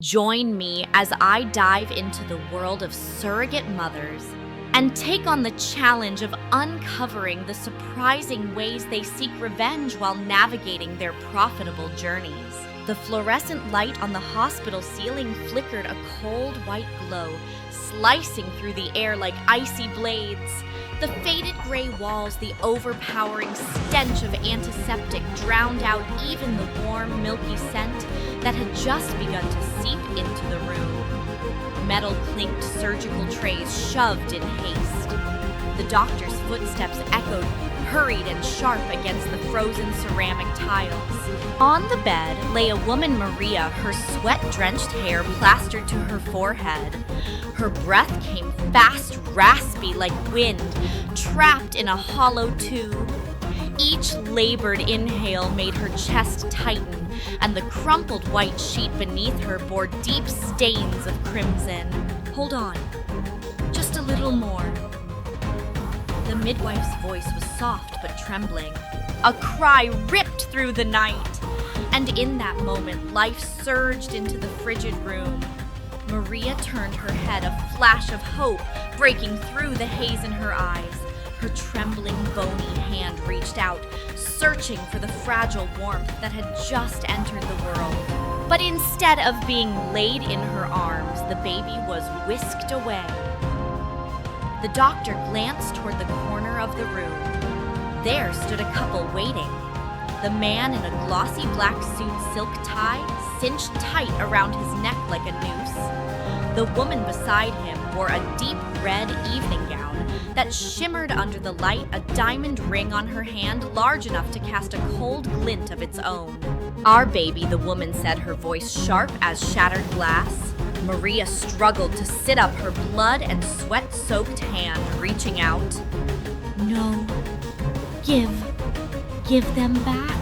Join me as I dive into the world of surrogate mothers and take on the challenge of uncovering the surprising ways they seek revenge while navigating their profitable journeys. The fluorescent light on the hospital ceiling flickered a cold white glow, slicing through the air like icy blades. The faded gray walls, the overpowering stench of antiseptic drowned out even the warm, milky scent that had just begun to seep into the room. Metal clinked surgical trays shoved in haste. The doctor's footsteps echoed, hurried and sharp against the frozen ceramic tiles. On the bed lay a woman, Maria, her sweat-drenched hair plastered to her forehead. Her breath came fast, raspy like wind, trapped in a hollow tube. Each labored inhale made her chest tighten, and the crumpled white sheet beneath her bore deep stains of crimson. "Hold on. Just a little more." The midwife's voice was soft but trembling. A cry ripped through the night, and in that moment, life surged into the frigid room. Maria turned her head, a flash of hope breaking through the haze in her eyes. Her trembling, bony hand reached out, searching for the fragile warmth that had just entered the world. But instead of being laid in her arms, the baby was whisked away. The doctor glanced toward the corner of the room. There stood a couple waiting. The man in a glossy black suit, silk tie cinched tight around his neck like a noose. The woman beside him wore a deep red evening gown that shimmered under the light, a diamond ring on her hand large enough to cast a cold glint of its own. "Our baby," the woman said, her voice sharp as shattered glass. Maria struggled to sit up, her blood and sweat-soaked hand reaching out. "No, give them back."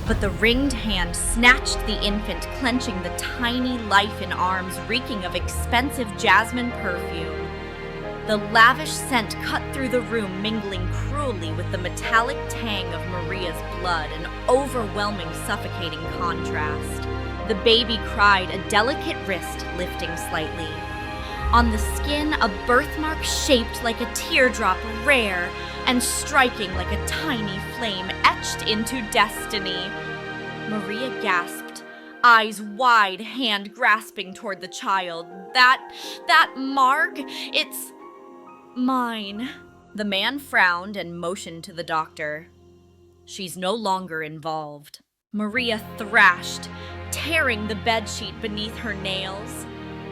But the ringed hand snatched the infant, clenching the tiny life in arms, reeking of expensive jasmine perfume. The lavish scent cut through the room, mingling cruelly with the metallic tang of Maria's blood, an overwhelming, suffocating contrast. The baby cried, a delicate wrist lifting slightly. On the skin, a birthmark shaped like a teardrop, rare and striking like a tiny flame etched into destiny. Maria gasped, eyes wide, hand grasping toward the child. That Marg, it's mine." The man frowned and motioned to the doctor. "She's no longer involved." Maria thrashed, tearing the bedsheet beneath her nails.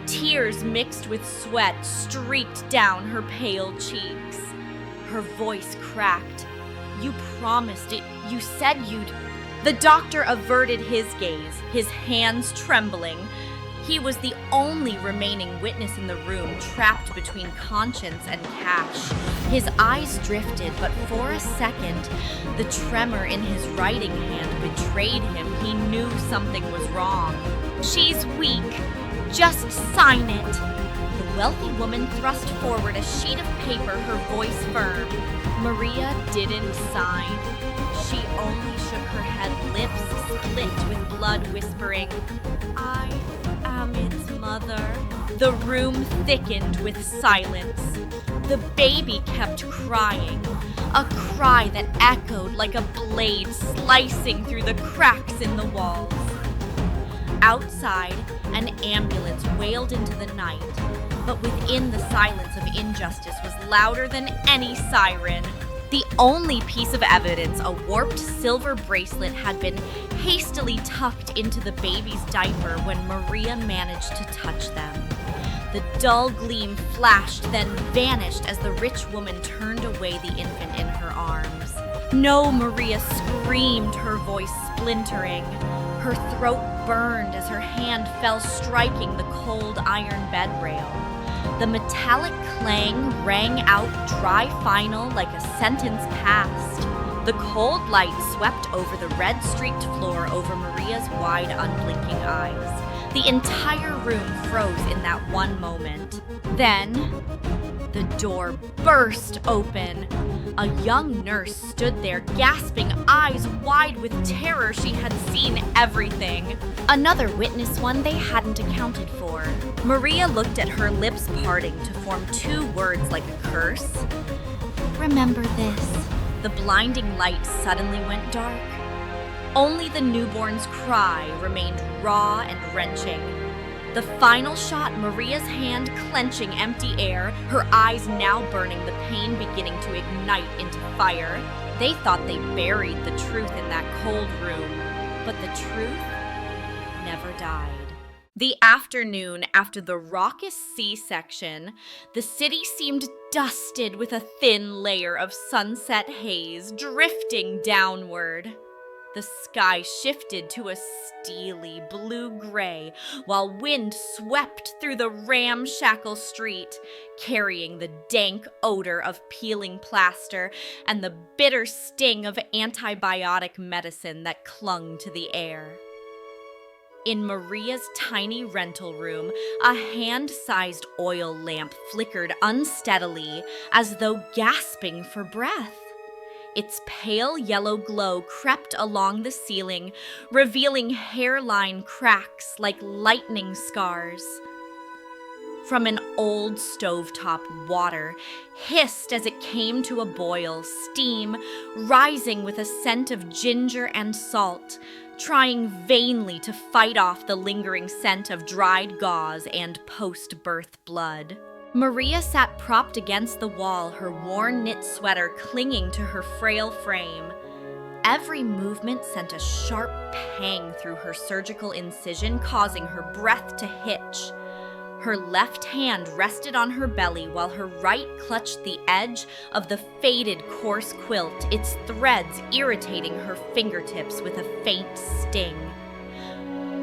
Tears mixed with sweat streaked down her pale cheeks. Her voice cracked. "You promised it. You said you'd..." The doctor averted his gaze, his hands trembling. He was the only remaining witness in the room, trapped between conscience and cash. His eyes drifted, but for a second, the tremor in his writing hand betrayed him. He knew something was wrong. "She's weak. Just sign it." The wealthy woman thrust forward a sheet of paper, her voice firm. Maria didn't sign. She only shook her head, lips split with blood, whispering, "I am its mother." The room thickened with silence. The baby kept crying, a cry that echoed like a blade slicing through the cracks in the walls. Outside, an ambulance wailed into the night, but within the silence of injustice was louder than any siren. The only piece of evidence, a warped silver bracelet, had been hastily tucked into the baby's diaper when Maria managed to touch them. The dull gleam flashed, then vanished as the rich woman turned away the infant in her arms. "No!" Maria screamed, her voice splintering. Her throat burned as her hand fell, striking the cold iron bed rail. The metallic clang rang out dry final like a sentence passed. The cold light swept over the red-streaked floor, over Maria's wide, unblinking eyes. The entire room froze in that one moment. Then, The door burst open. A young nurse stood there, gasping, eyes wide with terror. She had seen everything. Another witness, one they hadn't accounted for. Maria looked at her, lips parting to form two words like a curse. Remember this. The blinding light suddenly went dark. Only the newborn's cry remained raw and wrenching. The final shot, Maria's hand clenching empty air, her eyes now burning, the pain beginning to ignite into fire. They thought they buried the truth in that cold room, but the truth never died. The afternoon after the raucous C-section, the city seemed dusted with a thin layer of sunset haze drifting downward. The sky shifted to a steely blue-gray, while wind swept through the ramshackle street, carrying the dank odor of peeling plaster and the bitter sting of antibiotic medicine that clung to the air. In Maria's tiny rental room, a hand-sized oil lamp flickered unsteadily, as though gasping for breath. Its pale yellow glow crept along the ceiling, revealing hairline cracks like lightning scars. From an old stovetop, water hissed as it came to a boil, steam rising with a scent of ginger and salt, trying vainly to fight off the lingering scent of dried gauze and post-birth blood. Maria sat propped against the wall, her worn knit sweater clinging to her frail frame. Every movement sent a sharp pang through her surgical incision, causing her breath to hitch. Her left hand rested on her belly while her right clutched the edge of the faded coarse quilt, its threads irritating her fingertips with a faint sting.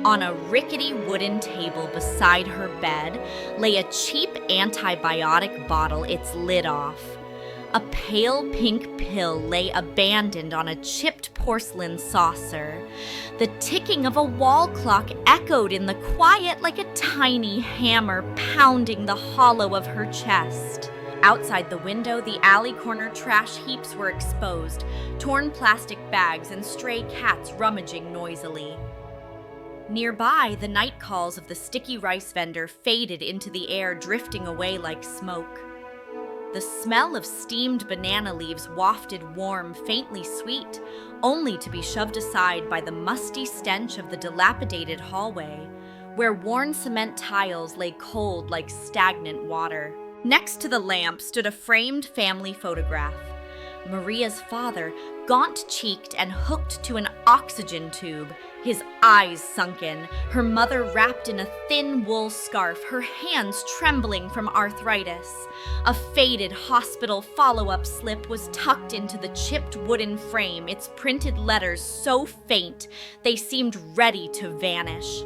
On a rickety wooden table beside her bed lay a cheap antibiotic bottle, its lid off. A pale pink pill lay abandoned on a chipped porcelain saucer. The ticking of a wall clock echoed in the quiet like a tiny hammer pounding the hollow of her chest. Outside the window, the alley corner trash heaps were exposed, torn plastic bags and stray cats rummaging noisily. Nearby, the night calls of the sticky rice vendor faded into the air, drifting away like smoke. The smell of steamed banana leaves wafted warm, faintly sweet, only to be shoved aside by the musty stench of the dilapidated hallway, where worn cement tiles lay cold like stagnant water. Next to the lamp stood a framed family photograph. Maria's father, gaunt-cheeked and hooked to an oxygen tube, his eyes sunken, her mother wrapped in a thin wool scarf, her hands trembling from arthritis. A faded hospital follow-up slip was tucked into the chipped wooden frame, its printed letters so faint they seemed ready to vanish.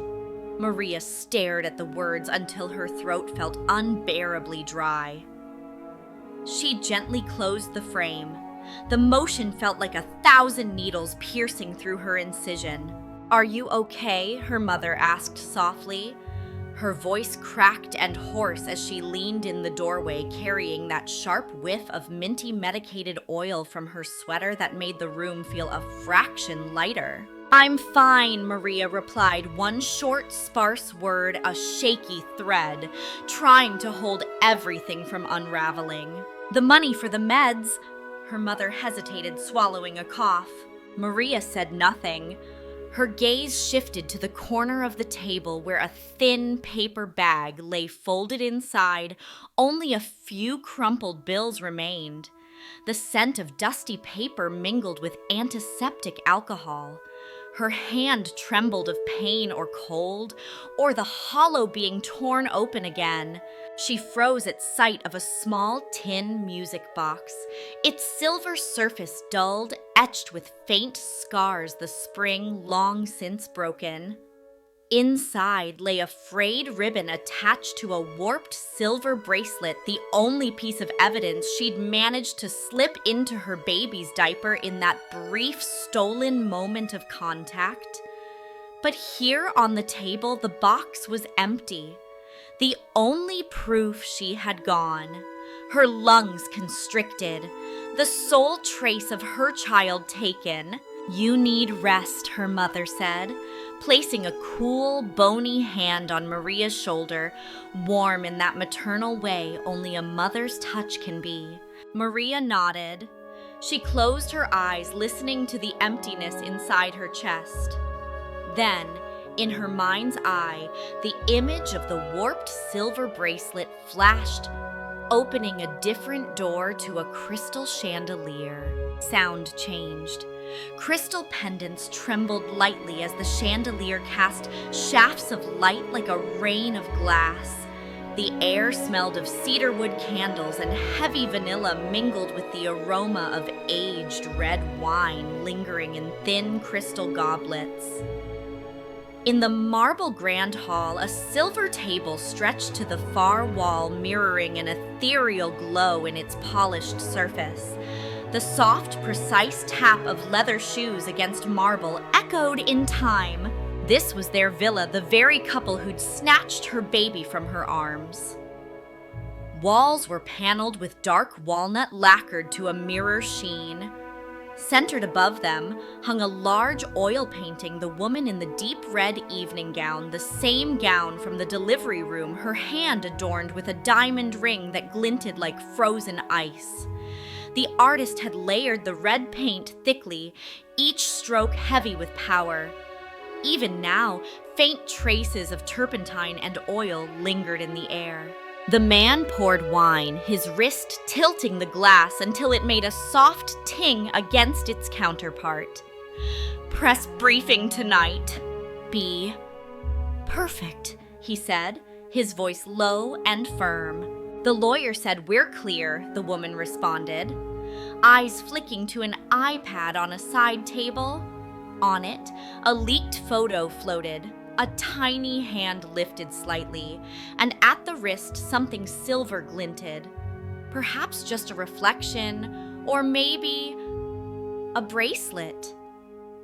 Maria stared at the words until her throat felt unbearably dry. She gently closed the frame. The motion felt like 1,000 needles piercing through her incision. "Are you okay?" her mother asked softly. Her voice cracked and hoarse as she leaned in the doorway, carrying that sharp whiff of minty medicated oil from her sweater that made the room feel a fraction lighter. "I'm fine," Maria replied, one short, sparse word, a shaky thread, trying to hold everything from unraveling. "The money for the meds." Her mother hesitated, swallowing a cough. Maria said nothing. Her gaze shifted to the corner of the table where a thin paper bag lay folded inside. Only a few crumpled bills remained. The scent of dusty paper mingled with antiseptic alcohol. Her hand trembled of pain or cold, or the hollow being torn open again. She froze at sight of a small tin music box, its silver surface dulled, etched with faint scars, the spring long since broken. Inside lay a frayed ribbon attached to a warped silver bracelet, the only piece of evidence she'd managed to slip into her baby's diaper in that brief stolen moment of contact. But here on the table, the box was empty. The only proof she had gone. her lungs constricted, the sole trace of her child taken. "You need rest," her mother said, placing a cool, bony hand on Maria's shoulder, warm in that maternal way only a mother's touch can be. Maria nodded. She closed her eyes, listening to the emptiness inside her chest. Then, in her mind's eye, the image of the warped silver bracelet flashed, opening a different door to a crystal chandelier. Sound changed. Crystal pendants trembled lightly as the chandelier cast shafts of light like a rain of glass. The air smelled of cedarwood candles, and heavy vanilla mingled with the aroma of aged red wine lingering in thin crystal goblets. In the marble grand hall, a silver table stretched to the far wall, mirroring an ethereal glow in its polished surface. The soft, precise tap of leather shoes against marble echoed in time. This was their villa, the very couple who'd snatched her baby from her arms. Walls were paneled with dark walnut lacquered to a mirror sheen. Centered above them hung a large oil painting, the woman in the deep red evening gown, the same gown from the delivery room, her hand adorned with a diamond ring that glinted like frozen ice. The artist had layered the red paint thickly, each stroke heavy with power. Even now, faint traces of turpentine and oil lingered in the air. The man poured wine, his wrist tilting the glass until it made a soft ting against its counterpart. "Press briefing tonight. Be perfect," he said, his voice low and firm. "The lawyer said we're clear," the woman responded, eyes flicking to an iPad on a side table. On it, a leaked photo floated. A tiny hand lifted slightly, and at the wrist something silver glinted. Perhaps just a reflection, or maybe a bracelet.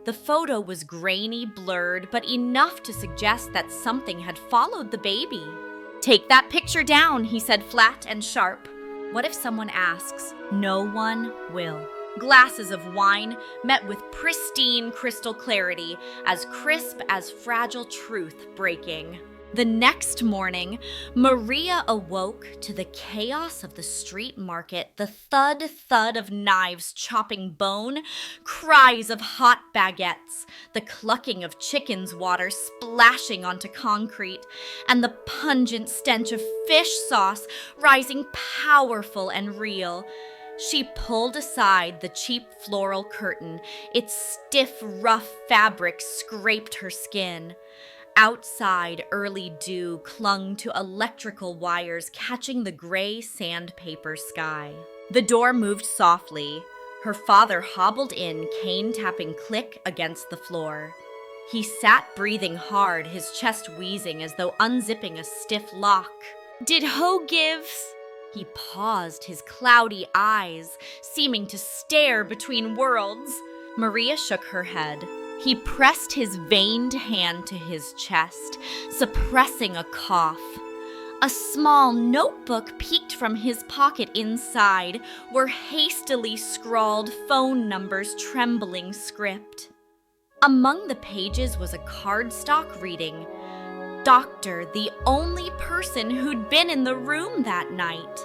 The photo was grainy, blurred, but enough to suggest that something had followed the baby. "Take that picture down," he said flat and sharp. "What if someone asks?" "No one will." Glasses of wine met with pristine crystal clarity, as crisp as fragile truth breaking. The next morning, Maria awoke to the chaos of the street market, the thud of knives chopping bone, cries of hot baguettes, the clucking of chicken's water splashing onto concrete, and the pungent stench of fish sauce rising powerful and real. She pulled aside the cheap floral curtain. Its stiff, rough fabric scraped her skin. Outside, early dew clung to electrical wires, catching the gray sandpaper sky. The door moved softly. Her father hobbled in, cane tapping click against the floor. He sat breathing hard, his chest wheezing as though unzipping a stiff lock. "Did Ho give?" He paused, his cloudy eyes seeming to stare between worlds. Maria shook her head. He pressed his veined hand to his chest, suppressing a cough. A small notebook peeked from his pocket. Inside were hastily scrawled phone numbers, trembling script. Among the pages was a cardstock reading, "Doctor, the only person who'd been in the room that night."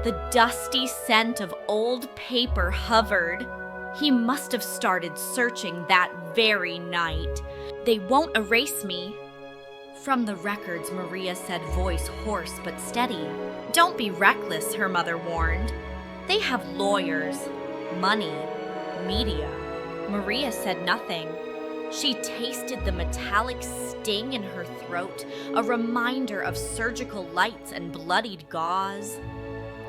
The dusty scent of old paper hovered. He must have started searching that very night. "They won't erase me." From the records, Maria said, voice hoarse but steady. "Don't be reckless," her mother warned. "They have lawyers, money, media." Maria said nothing. She tasted the metallic sting in her throat, a reminder of surgical lights and bloodied gauze.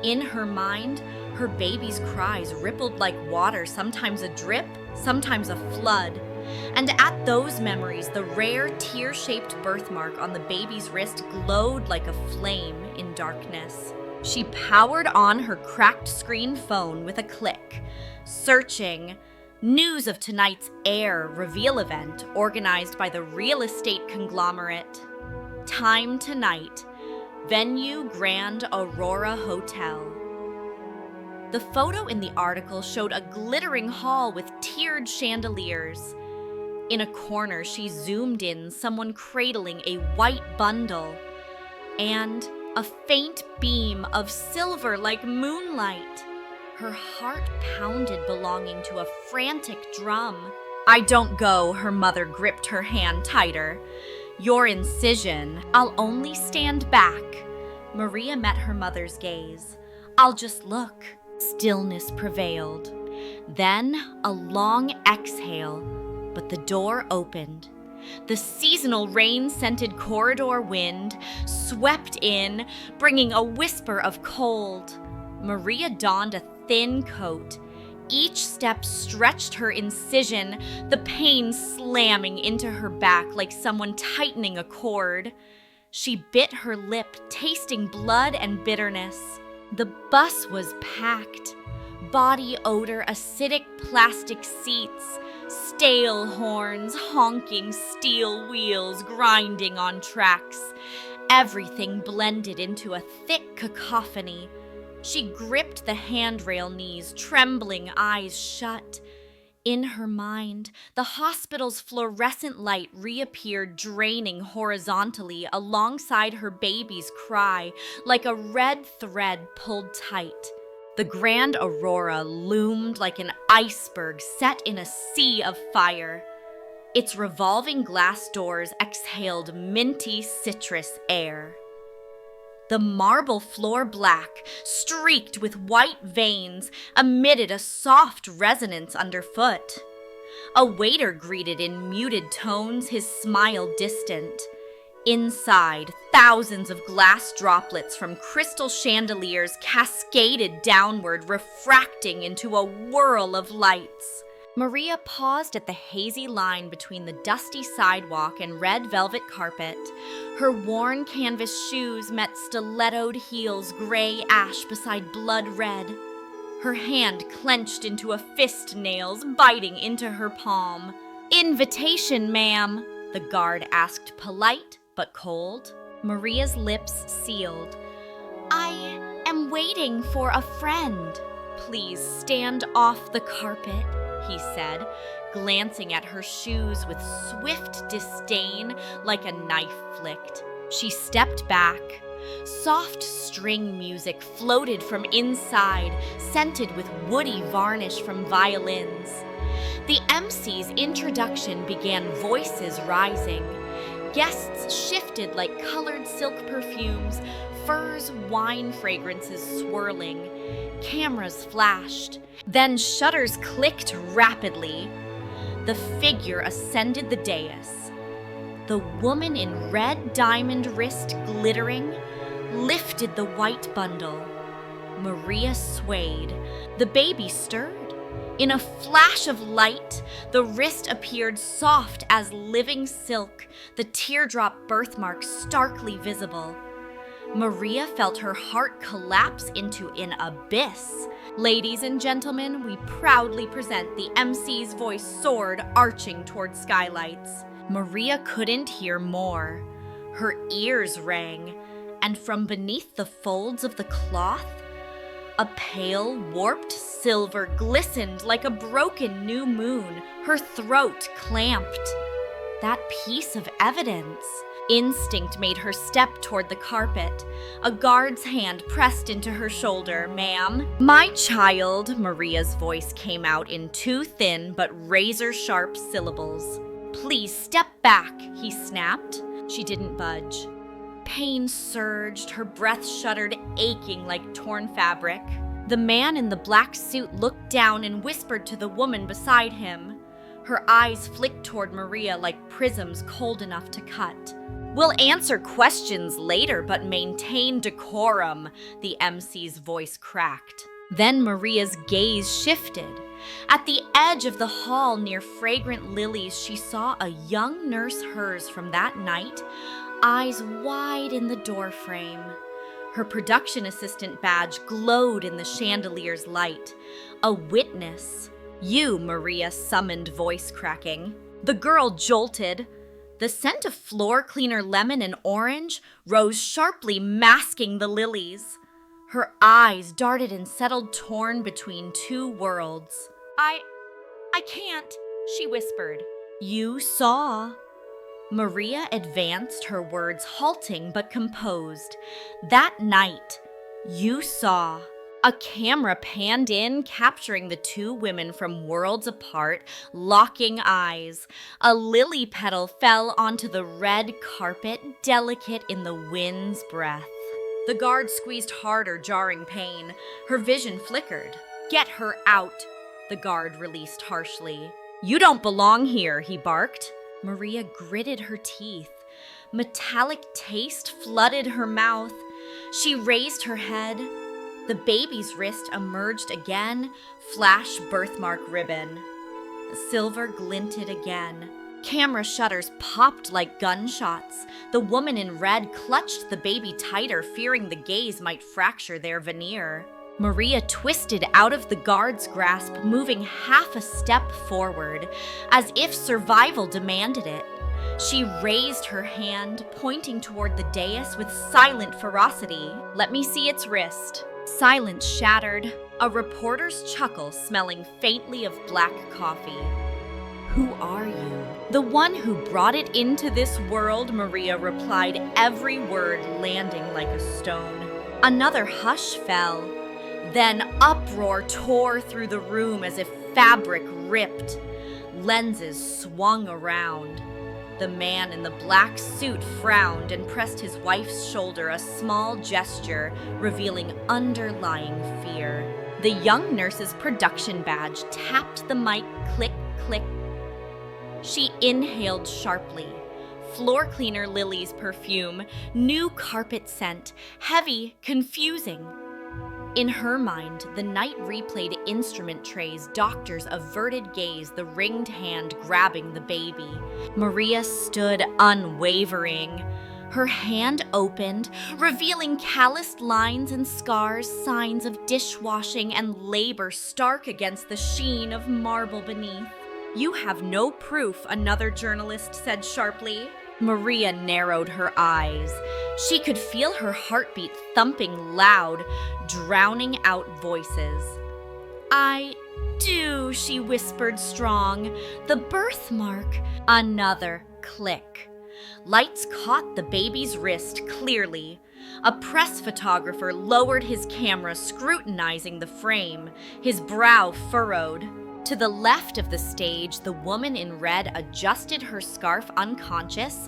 In her mind, her baby's cries rippled like water, sometimes a drip, sometimes a flood. And at those memories, the rare tear-shaped birthmark on the baby's wrist glowed like a flame in darkness. She powered on her cracked screen phone with a click, searching. News of tonight's Air reveal event organized by the real estate conglomerate. Time tonight. Venue Grand Aurora Hotel. The photo in the article showed a glittering hall with tiered chandeliers. In a corner, she zoomed in someone cradling a white bundle and a faint beam of silver like moonlight. Her heart pounded, belonging to a frantic drum. "I don't go," her mother gripped her hand tighter. "Your incision. I'll only stand back." Maria met her mother's gaze. "I'll just look." Stillness prevailed. Then a long exhale, but the door opened. The seasonal rain-scented corridor wind swept in, bringing a whisper of cold. Maria donned a thin coat. Each step stretched her incision, the pain slamming into her back like someone tightening a cord. She bit her lip, tasting blood and bitterness. The bus was packed. Body odor, acidic plastic seats, stale horns, honking steel wheels grinding on tracks. Everything blended into a thick cacophony. She gripped the handrail knees, trembling eyes shut. In her mind, the hospital's fluorescent light reappeared, draining horizontally alongside her baby's cry, like a red thread pulled tight. The grand aurora loomed like an iceberg set in a sea of fire. Its revolving glass doors exhaled minty citrus air. The marble floor, black, streaked with white veins, emitted a soft resonance underfoot. A waiter greeted in muted tones, his smile distant. Inside, thousands of glass droplets from crystal chandeliers cascaded downward, refracting into a whirl of lights. Maria paused at the hazy line between the dusty sidewalk and red velvet carpet. Her worn canvas shoes met stilettoed heels, gray ash beside blood red. Her hand clenched into a fist, nails biting into her palm. "Invitation, ma'am," the guard asked, polite but cold. Maria's lips sealed. "I am waiting for a friend." "Please stand off the carpet," he said, glancing at her shoes with swift disdain like a knife flicked. She stepped back. Soft string music floated from inside, scented with woody varnish from violins. The MC's introduction began, voices rising. Guests shifted like colored silk perfumes, furs, wine fragrances swirling. Cameras flashed. Then shutters clicked rapidly. The figure ascended the dais. The woman in red diamond wrist glittering lifted the white bundle. Maria swayed. The baby stirred. In a flash of light, the wrist appeared soft as living silk, the teardrop birthmark starkly visible. Maria felt her heart collapse into an abyss. Ladies and gentlemen, we proudly present the MC's voice soared, arching toward skylights. Maria couldn't hear more. Her ears rang, and from beneath the folds of the cloth, a pale, warped silver glistened like a broken new moon. Her throat clamped. That piece of evidence. Instinct made her step toward the carpet. A guard's hand pressed into her shoulder. "Ma'am." "My child," Maria's voice came out in two thin but razor-sharp syllables. "Please step back," he snapped. She didn't budge. Pain surged, her breath shuddered, aching like torn fabric. The man in the black suit looked down and whispered to the woman beside him. Her eyes flicked toward Maria like prisms cold enough to cut. "We'll answer questions later, but maintain decorum," the MC's voice cracked. Then Maria's gaze shifted. At the edge of the hall near fragrant lilies, she saw a young nurse, hers from that night, eyes wide in the doorframe. Her production assistant badge glowed in the chandelier's light. A witness. "You," Maria summoned, voice cracking. The girl jolted. The scent of floor cleaner lemon and orange rose sharply, masking the lilies. Her eyes darted and settled, torn between two worlds. I can't, she whispered. You saw. Maria advanced, her words halting but composed. That night, you saw. A camera panned in, capturing the two women from worlds apart, locking eyes. A lily petal fell onto the red carpet, delicate in the wind's breath. The guard squeezed harder, jarring pain. Her vision flickered. Get her out, the guard released harshly. You don't belong here, he barked. Maria gritted her teeth. Metallic taste flooded her mouth. She raised her head. The baby's wrist emerged again, flash birthmark ribbon. Silver glinted again. Camera shutters popped like gunshots. The woman in red clutched the baby tighter, fearing the gaze might fracture their veneer. Maria twisted out of the guard's grasp, moving half a step forward, as if survival demanded it. She raised her hand, pointing toward the dais with silent ferocity. Let me see its wrist. Silence shattered, a reporter's chuckle smelling faintly of black coffee. Who are you? The one who brought it into this world, Maria replied, every word landing like a stone. Another hush fell. Then uproar tore through the room as if fabric ripped. Lenses swung around. The man in the black suit frowned and pressed his wife's shoulder, a small gesture revealing underlying fear. The young nurse's production badge tapped the mic, click, click. She inhaled sharply. Floor cleaner Lily's perfume, new carpet scent, heavy, confusing. In her mind, the night replayed instrument trays, doctor's averted gaze, the ringed hand grabbing the baby. Maria stood unwavering. Her hand opened, revealing calloused lines and scars, signs of dishwashing and labor stark against the sheen of marble beneath. You have no proof, another journalist said sharply. Maria narrowed her eyes. She could feel her heartbeat thumping loud, drowning out voices. I do, she whispered strong. The birthmark. Another click. Lights caught the baby's wrist clearly. A press photographer lowered his camera, scrutinizing the frame, his brow furrowed. To the left of the stage, the woman in red adjusted her scarf unconscious,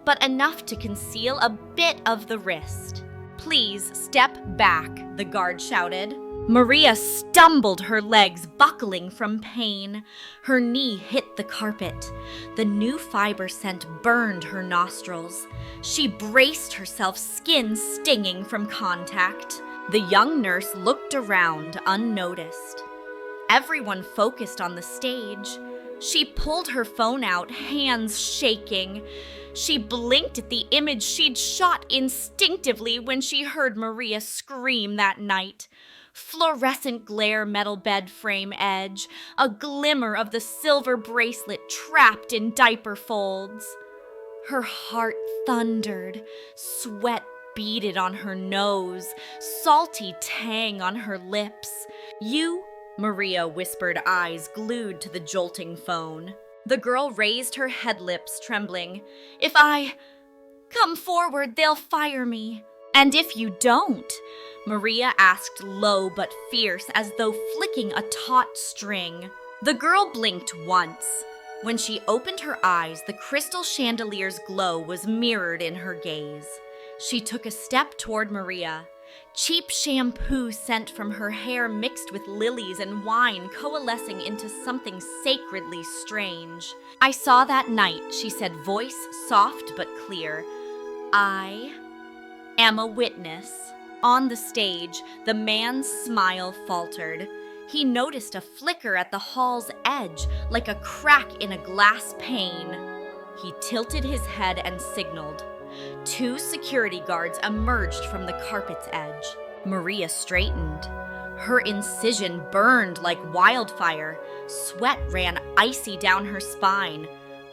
but enough to conceal a bit of the wrist. Please step back, the guard shouted. Maria stumbled, her legs buckling from pain. Her knee hit the carpet. The new fiber scent burned her nostrils. She braced herself, skin stinging from contact. The young nurse looked around unnoticed. Everyone focused on the stage. She pulled her phone out, hands shaking. She blinked at the image she'd shot instinctively when she heard Maria scream that night. Fluorescent glare, metal bed frame edge, a glimmer of the silver bracelet trapped in diaper folds. Her heart thundered, sweat beaded on her nose, salty tang on her lips. You, Maria whispered, eyes glued to the jolting phone. The girl raised her head, lips trembling. If I come forward, they'll fire me. And if you don't? Maria asked, low but fierce, as though flicking a taut string. The girl blinked once. When she opened her eyes, the crystal chandelier's glow was mirrored in her gaze. She took a step toward Maria. Cheap shampoo scent from her hair mixed with lilies and wine, coalescing into something sacredly strange. I saw that night, she said, voice soft but clear. I am a witness. On the stage, the man's smile faltered. He noticed a flicker at the hall's edge, like a crack in a glass pane. He tilted his head and signaled. 2 security guards emerged from the carpet's edge. Maria straightened. Her incision burned like wildfire. Sweat ran icy down her spine.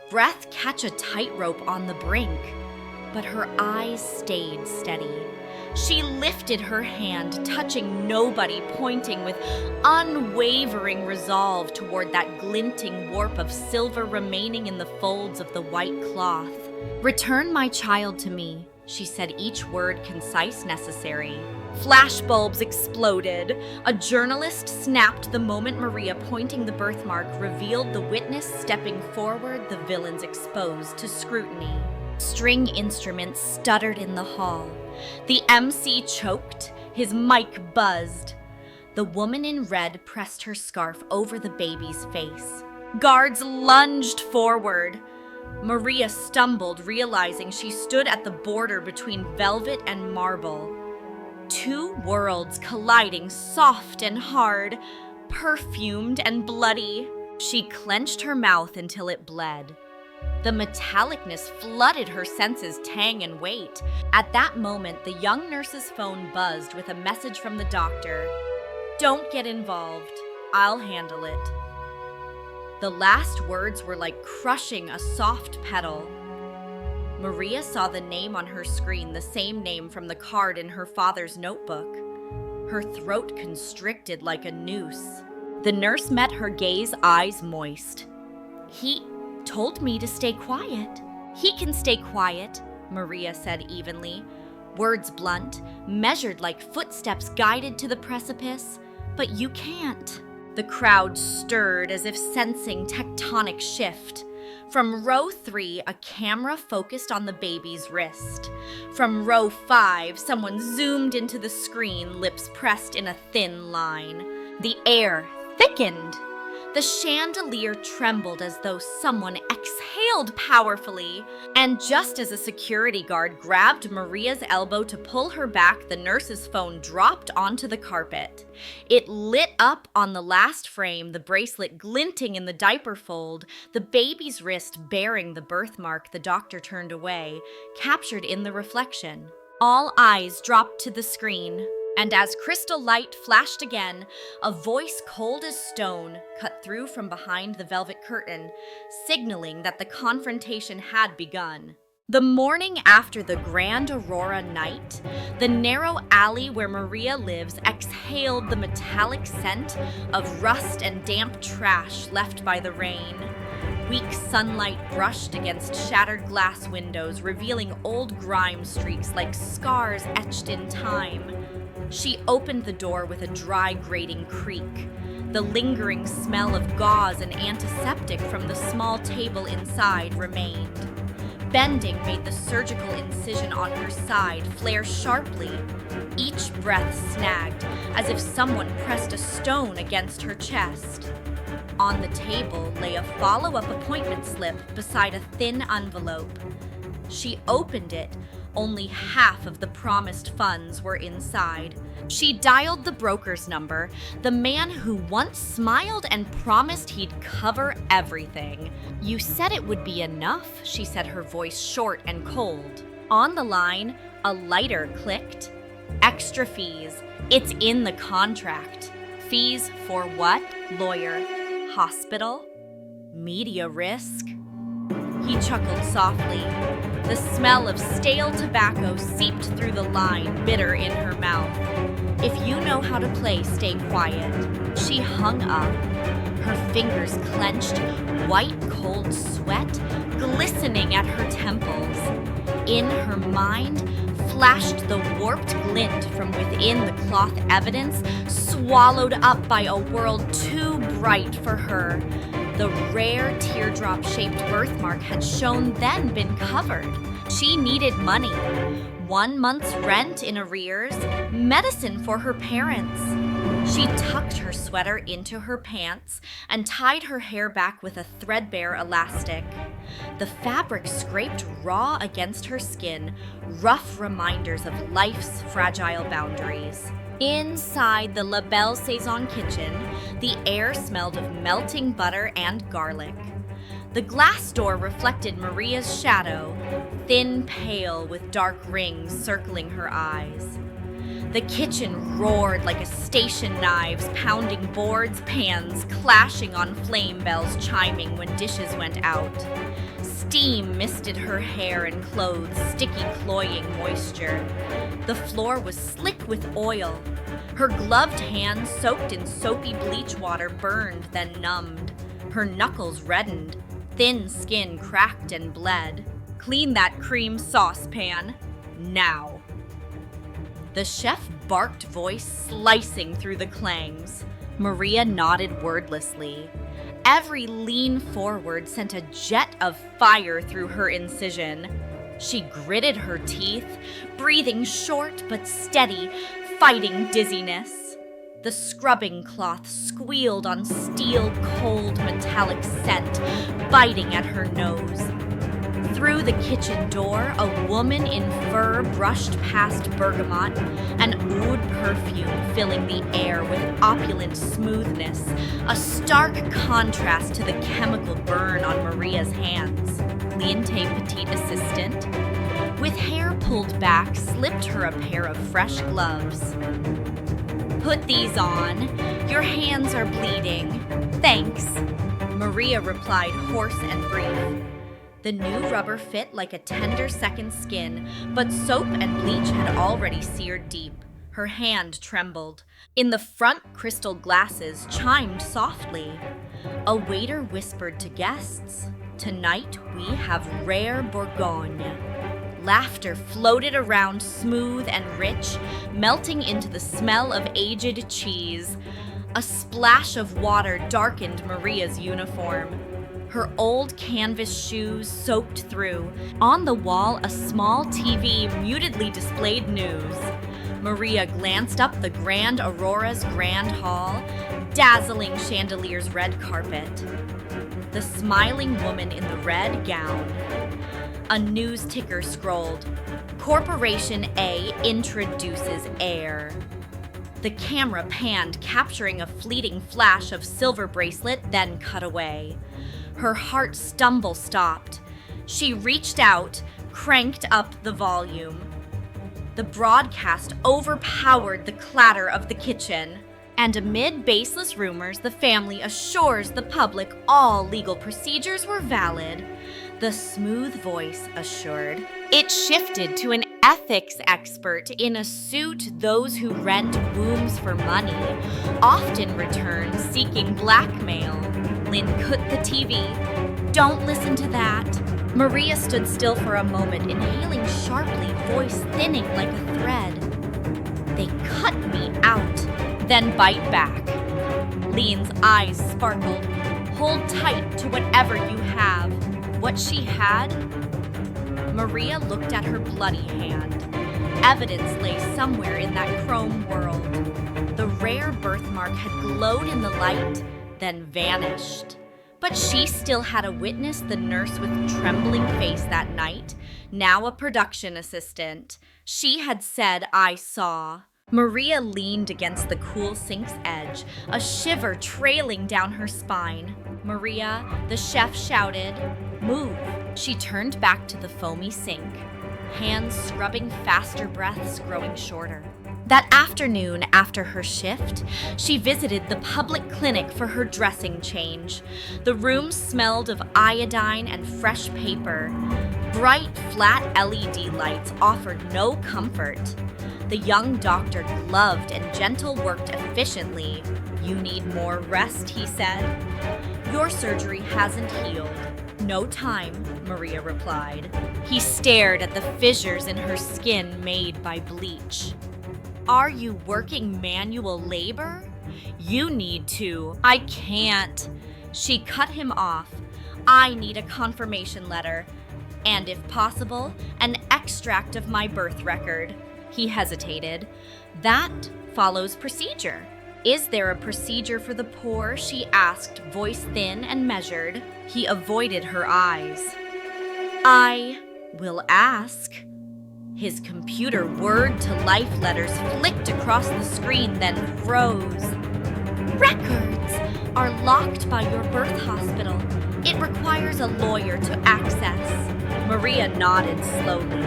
Breath catch a tightrope on the brink. But her eyes stayed steady. She lifted her hand, touching nobody, pointing with unwavering resolve toward that glinting warp of silver remaining in the folds of the white cloth. "Return my child to me," she said, each word concise, necessary. Flashbulbs exploded. A journalist snapped the moment Maria, pointing the birthmark, revealed the witness stepping forward, the villains exposed to scrutiny. String instruments stuttered in the hall. The MC choked. His mic buzzed. The woman in red pressed her scarf over the baby's face. Guards lunged forward. Maria stumbled, realizing she stood at the border between velvet and marble. Two worlds colliding, soft and hard, perfumed and bloody. She clenched her mouth until it bled. The metallicness flooded her senses, tang and weight. At that moment, the young nurse's phone buzzed with a message from the doctor. "Don't get involved. I'll handle it." The last words were like crushing a soft petal. Maria saw the name on her screen, the same name from the card in her father's notebook. Her throat constricted like a noose. The nurse met her gaze, eyes moist. "He told me to stay quiet." "He can stay quiet," Maria said evenly, words blunt, measured like footsteps guided to the precipice. "But you can't." The crowd stirred as if sensing tectonic shift. From row 3, a camera focused on the baby's wrist. From row 5, someone zoomed into the screen, lips pressed in a thin line. The air thickened. The chandelier trembled as though someone exhaled powerfully. And just as a security guard grabbed Maria's elbow to pull her back, the nurse's phone dropped onto the carpet. It lit up on the last frame, the bracelet glinting in the diaper fold, the baby's wrist bearing the birthmark the doctor turned away, captured in the reflection. All eyes dropped to the screen. And as crystal light flashed again, a voice cold as stone cut through from behind the velvet curtain, signaling that the confrontation had begun. The morning after the grand aurora night, the narrow alley where Maria lives exhaled the metallic scent of rust and damp trash left by the rain. Weak sunlight brushed against shattered glass windows, revealing old grime streaks like scars etched in time. She opened the door with a dry, grating creak. The lingering smell of gauze and antiseptic from the small table inside remained. Bending made the surgical incision on her side flare sharply. Each breath snagged, as if someone pressed a stone against her chest. On the table lay a follow-up appointment slip beside a thin envelope. She opened it. Only half of the promised funds were inside. She dialed the broker's number, the man who once smiled and promised he'd cover everything. "You said it would be enough," she said, her voice short and cold. On the line, a lighter clicked. "Extra fees. It's in the contract." "Fees for what?" "Lawyer. Hospital. Media risk." He chuckled softly. The smell of stale tobacco seeped through the line, bitter in her mouth. "If you know how to play, stay quiet." She hung up, her fingers clenched, white cold sweat glistening at her temples. In her mind flashed the warped glint from within the cloth evidence, swallowed up by a world too bright for her. The rare teardrop-shaped birthmark had shown then been covered. She needed money. 1 month's rent in arrears, medicine for her parents. She tucked her sweater into her pants and tied her hair back with a threadbare elastic. The fabric scraped raw against her skin, rough reminders of life's fragile boundaries. Inside the La Belle Saison kitchen, the air smelled of melting butter and garlic. The glass door reflected Maria's shadow, thin pale with dark rings circling her eyes. The kitchen roared like a station knives pounding boards, pans clashing on flame bells chiming when dishes went out. Steam misted her hair and clothes, sticky, cloying moisture. The floor was slick with oil. Her gloved hands, soaked in soapy bleach water, burned, then numbed. Her knuckles reddened. Thin skin cracked and bled. Clean that cream saucepan. Now. The chef barked, voice slicing through the clangs. Maria nodded wordlessly. Every lean forward sent a jet of fire through her incision. She gritted her teeth, breathing short but steady, fighting dizziness. The scrubbing cloth squealed on steel-cold metallic scent, biting at her nose. Through the kitchen door, a woman in fur brushed past bergamot, an oud perfume filling the air with opulent smoothness, a stark contrast to the chemical burn on Maria's hands. Liente petite assistant, with hair pulled back, slipped her a pair of fresh gloves. Put these on. Your hands are bleeding. Thanks, Maria replied, hoarse and brief. The new rubber fit like a tender second skin, but soap and bleach had already seared deep. Her hand trembled. In the front, crystal glasses chimed softly. A waiter whispered to guests, "Tonight we have rare Bourgogne." Laughter floated around, smooth and rich, melting into the smell of aged cheese. A splash of water darkened Maria's uniform. Her old canvas shoes soaked through. On the wall, a small TV mutedly displayed news. Maria glanced up the Grand Aurora's grand hall, dazzling chandelier's red carpet. The smiling woman in the red gown. A news ticker scrolled. Corporation A introduces heir. The camera panned, capturing a fleeting flash of silver bracelet, then cut away. Her heart stumble stopped. She reached out, cranked up the volume. The broadcast overpowered the clatter of the kitchen. And amid baseless rumors, the family assures the public all legal procedures were valid. The smooth voice assured. It shifted to an ethics expert in a suit. Those who rent wombs for money often return seeking blackmail. Lynn cut the TV. Don't listen to that. Maria stood still for a moment, inhaling sharply, voice thinning like a thread. They cut me out, then bite back. Lean's eyes sparkled. Hold tight to whatever you have. What she had? Maria looked at her bloody hand. Evidence lay somewhere in that chrome world. The rare birthmark had glowed in the light, then vanished. But she still had a witness, the nurse with trembling face that night, now a production assistant. She had said, "I saw." Maria leaned against the cool sink's edge, a shiver trailing down her spine. "Maria," the chef shouted, "move." She turned back to the foamy sink, hands scrubbing faster, breaths growing shorter. That afternoon, after her shift, she visited the public clinic for her dressing change. The room smelled of iodine and fresh paper. Bright, flat LED lights offered no comfort. The young doctor gloved and gentle worked efficiently. "You need more rest," he said. "Your surgery hasn't healed." "No time," Maria replied. He stared at the fissures in her skin made by bleach. "Are you working manual labor? You need to." "I can't." She cut him off. "I need a confirmation letter. And if possible, an extract of my birth record." He hesitated. "That follows procedure." "Is there a procedure for the poor?" she asked, voice thin and measured. He avoided her eyes. "I will ask." His computer word-to-life letters flicked across the screen, then froze. "Records are locked by your birth hospital. It requires a lawyer to access." Maria nodded slowly.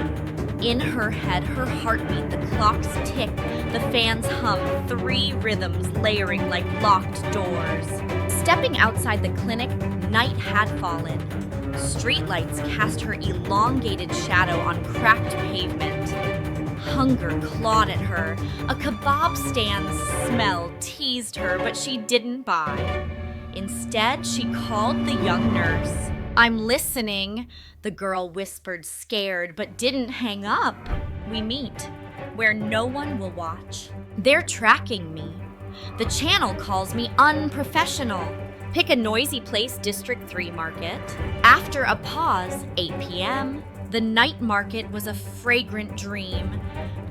In her head, her heartbeat, the clock's tick, the fans hum, 3 rhythms layering like locked doors. Stepping outside the clinic, night had fallen. Streetlights cast her elongated shadow on cracked pavement. Hunger clawed at her. A kebab stand's smell teased her, but she didn't buy. Instead, she called the young nurse. "I'm listening," the girl whispered, scared, but didn't hang up. "We meet where no one will watch. They're tracking me. The channel calls me unprofessional. Pick a noisy place, District 3 Market." After a pause, 8 p.m., the night market was a fragrant dream.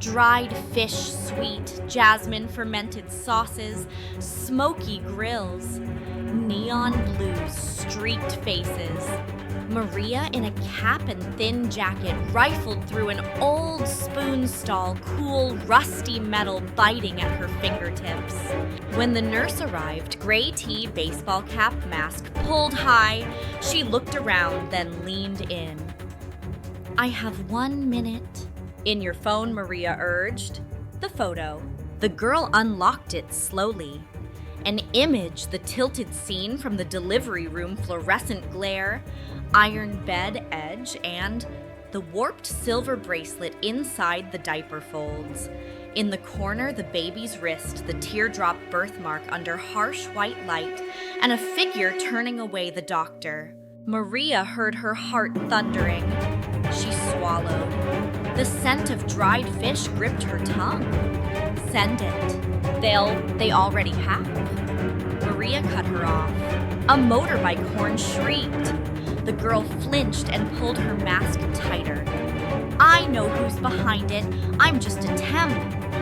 Dried fish sweet, jasmine fermented sauces, smoky grills, neon blue streaked faces. Maria, in a cap and thin jacket, rifled through an old spoon stall, cool, rusty metal biting at her fingertips. When the nurse arrived, gray tea, baseball cap, mask pulled high, she looked around, then leaned in. "I have 1 minute." "In your phone," Maria urged. "The photo." The girl unlocked it slowly. An image, the tilted scene from the delivery room, fluorescent glare, iron bed edge, and the warped silver bracelet inside the diaper folds. In the corner, the baby's wrist, the teardrop birthmark under harsh white light, and a figure turning away the doctor. Maria heard her heart thundering. She swallowed. The scent of dried fish gripped her tongue. "Send it. They already have." Maria cut her off. A motorbike horn shrieked. The girl flinched and pulled her mask tighter. "I know who's behind it. I'm just a temp."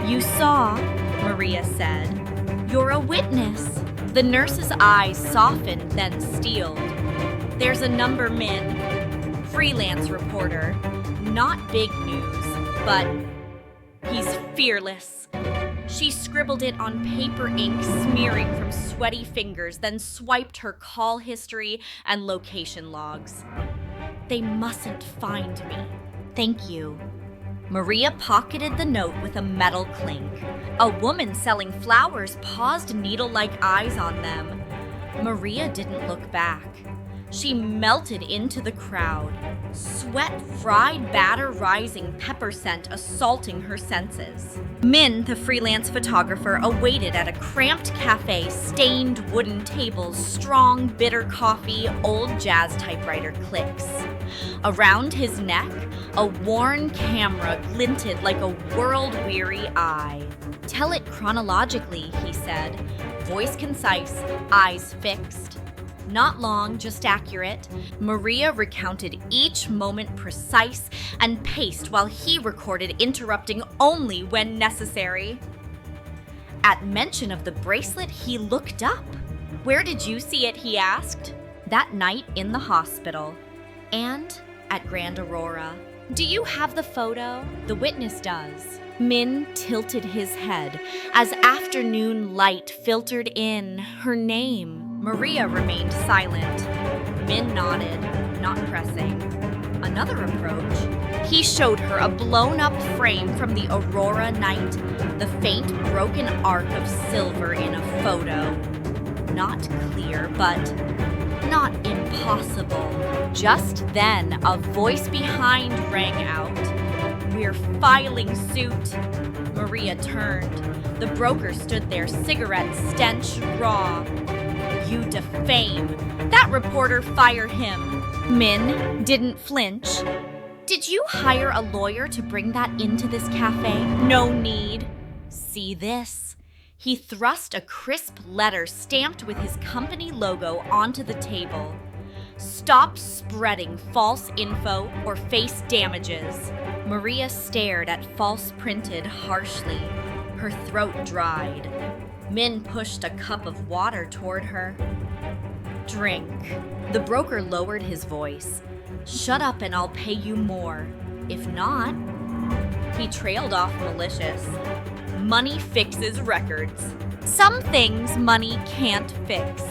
"You saw," Maria said. "You're a witness." The nurse's eyes softened, then steeled. "There's a number, Min. Freelance reporter. Not big news, but he's fearless." She scribbled it on paper ink, smearing from sweaty fingers, then swiped her call history and location logs. "They mustn't find me. Thank you." Maria pocketed the note with a metal clink. A woman selling flowers paused, needle-like eyes on them. Maria didn't look back. She melted into the crowd, sweat, fried batter rising, pepper scent assaulting her senses. Min, the freelance photographer, awaited at a cramped cafe, stained wooden tables, strong, bitter coffee, old jazz typewriter clicks. Around his neck, a worn camera glinted like a world-weary eye. "Tell it chronologically," he said, voice concise, eyes fixed. Not long, just accurate. Maria recounted each moment precise and paced while he recorded, interrupting only when necessary. At mention of the bracelet, he looked up. "Where did you see it?" he asked. "That night in the hospital. And at Grand Aurora." "Do you have the photo?" "The witness does." Min tilted his head as afternoon light filtered in. Her name. Maria remained silent. Min nodded, not pressing. Another approach. He showed her a blown-up frame from the Aurora night, the faint, broken arc of silver in a photo. Not clear, but not impossible. Just then, a voice behind rang out. "We're filing suit." Maria turned. The broker stood there, cigarette stench raw. "You defame. That reporter, fire him." Min didn't flinch. "Did you hire a lawyer to bring that into this cafe?" "No need." "See this." He thrust a crisp letter stamped with his company logo onto the table. "Stop spreading false info or face damages." Maria stared at false printed harshly. Her throat dried. Min pushed a cup of water toward her. "Drink." The broker lowered his voice. "Shut up and I'll pay you more. If not..." He trailed off malicious. "Money fixes records. Some things money can't fix."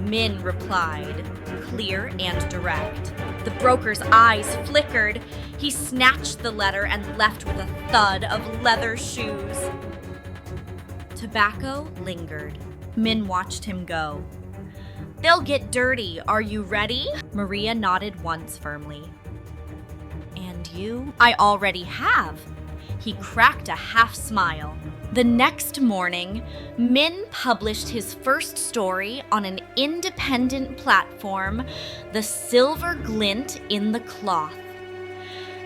Min replied, clear and direct. The broker's eyes flickered. He snatched the letter and left with a thud of leather shoes. Tobacco lingered. Min watched him go. "They'll get dirty. Are you ready?" Maria nodded once firmly. "And you?" "I already have." He cracked a half smile. The next morning, Min published his first story on an independent platform, The Silver Glint in the Cloth.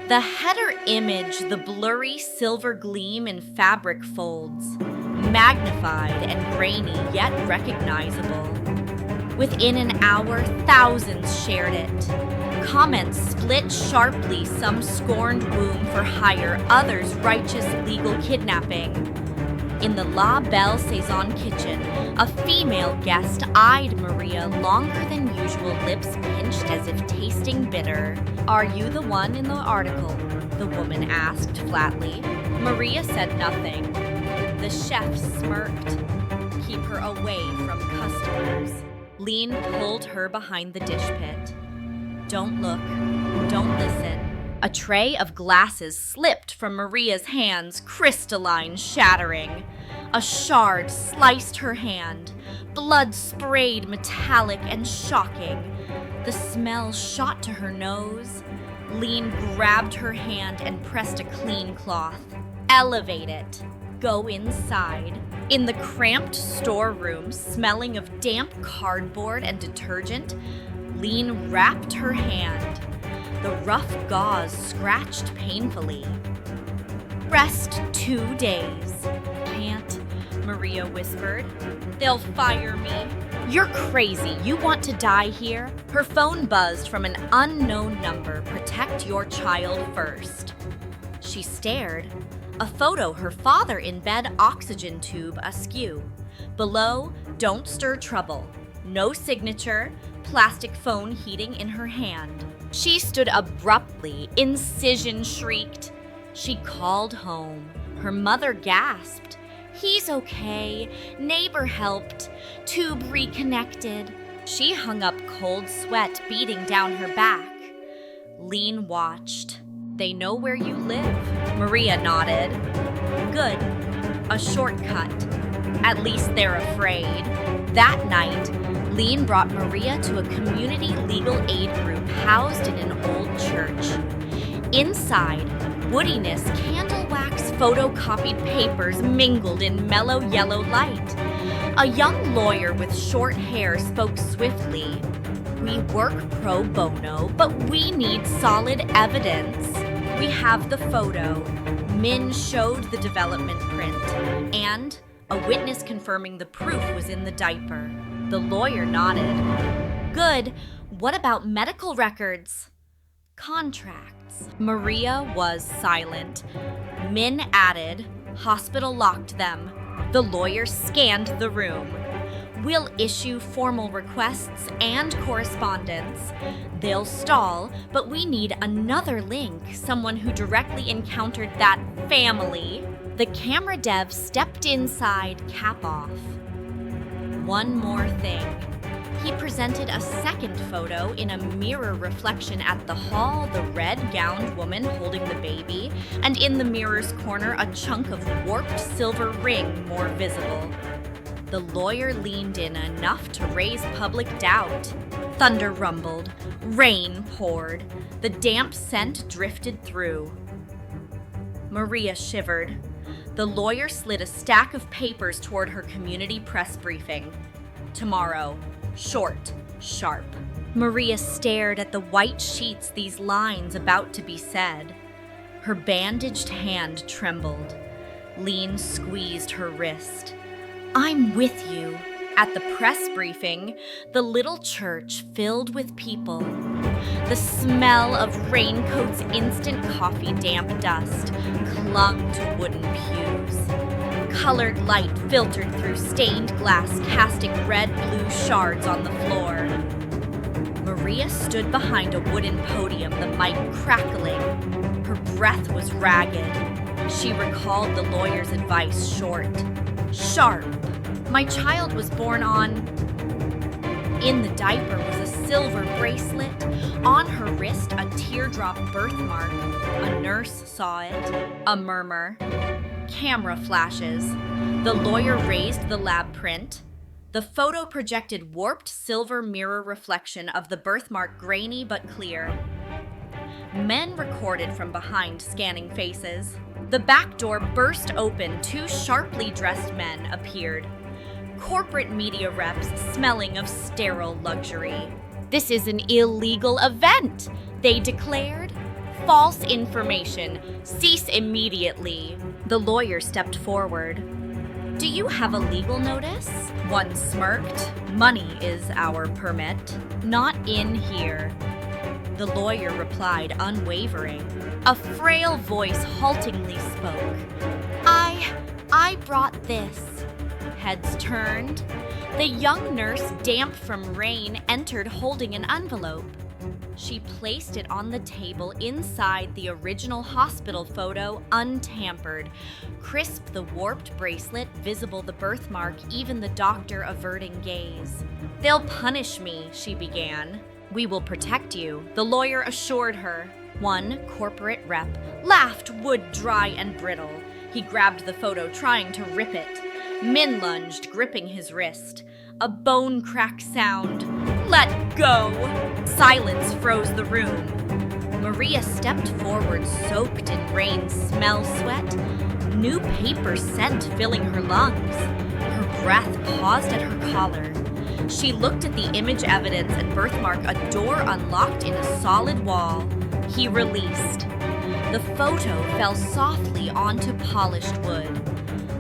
The header image, the blurry silver gleam in fabric folds, magnified and grainy yet recognizable. Within an hour, thousands shared it. Comments split sharply, some scorned womb for hire, others righteous legal kidnapping. In the La Belle Saison kitchen, a female guest eyed Maria longer than usual, lips pinched as if tasting bitter. "Are you the one in the article?" the woman asked flatly. Maria said nothing. The chef smirked. "Keep her away from customers." Lean pulled her behind the dish pit. "Don't look. Don't listen." A tray of glasses slipped from Maria's hands, crystalline, shattering. A shard sliced her hand. Blood sprayed, metallic and shocking. The smell shot to her nose. Lean grabbed her hand and pressed a clean cloth. "Elevate it. Go inside." In the cramped storeroom, smelling of damp cardboard and detergent, Lean wrapped her hand. The rough gauze scratched painfully. "Rest 2 days." "Can't," Maria whispered. "They'll fire me." "You're crazy. You want to die here?" Her phone buzzed from an unknown number. "Protect your child first." She stared. A photo, her father in bed, oxygen tube askew. Below, "Don't stir trouble." No signature, plastic phone heating in her hand. She stood abruptly, incision shrieked. She called home. Her mother gasped. "He's okay. Neighbor helped. Tube reconnected." She hung up, cold sweat beating down her back. Lean watched. "They know where you live." Maria nodded. "Good. A shortcut. At least they're afraid." That night, Lean brought Maria to a community legal aid group housed in an old church. Inside, woodiness, candle wax, photocopied papers mingled in mellow yellow light. A young lawyer with short hair spoke swiftly. "We work pro bono, but we need solid evidence." "We have the photo." Min showed the development print, and a witness confirming the proof was in the diaper. The lawyer nodded. "Good. What about medical records?" "Contracts." Maria was silent. Min added, "Hospital locked them." The lawyer scanned the room. "We'll issue formal requests and correspondence. They'll stall, but we need another link, someone who directly encountered that family." The camera dev stepped inside, cap off. "One more thing." He presented a second photo in a mirror reflection at the hall, the red-gowned woman holding the baby, and in the mirror's corner a chunk of warped silver ring more visible. The lawyer leaned in enough to raise public doubt. Thunder rumbled. Rain poured. The damp scent drifted through. Maria shivered. The lawyer slid a stack of papers toward her community press briefing. "Tomorrow. Short. Sharp." Maria stared at the white sheets, these lines about to be said. Her bandaged hand trembled. Lean squeezed her wrist. "I'm with you." At the press briefing, the little church filled with people. The smell of raincoats, instant coffee, damp dust clung to wooden pews. Colored light filtered through stained glass, casting red-blue shards on the floor. Maria stood behind a wooden podium, the mic crackling. Her breath was ragged. She recalled the lawyer's advice, short. Sharp. "My child was born on..." In the diaper was a silver bracelet. On her wrist, a teardrop birthmark. A nurse saw it. A murmur. Camera flashes. The lawyer raised the lab print. The photo projected warped silver mirror reflection of the birthmark, grainy but clear. Men recorded from behind, scanning faces. The back door burst open. 2 sharply dressed men appeared. Corporate media reps smelling of sterile luxury. "This is an illegal event," they declared. "False information. Cease immediately." The lawyer stepped forward. "Do you have a legal notice?" One smirked. "Money is our permit." "Not in here." The lawyer replied, unwavering. A frail voice haltingly spoke. I brought this." Heads turned. The young nurse, damp from rain, entered holding an envelope. She placed it on the table inside the original hospital photo, untampered. Crisp the warped bracelet, visible the birthmark, even the doctor averting gaze. "They'll punish me," she began. "We will protect you," the lawyer assured her. One corporate rep laughed, wood dry and brittle. He grabbed the photo, trying to rip it. Min lunged, gripping his wrist. A bone crack sound. "Let go!" Silence froze the room. Maria stepped forward, soaked in rain, smell, sweat. New paper scent filling her lungs. Her breath paused at her collar. She looked at the image evidence and birthmark, a door unlocked in a solid wall. He released. The photo fell softly onto polished wood.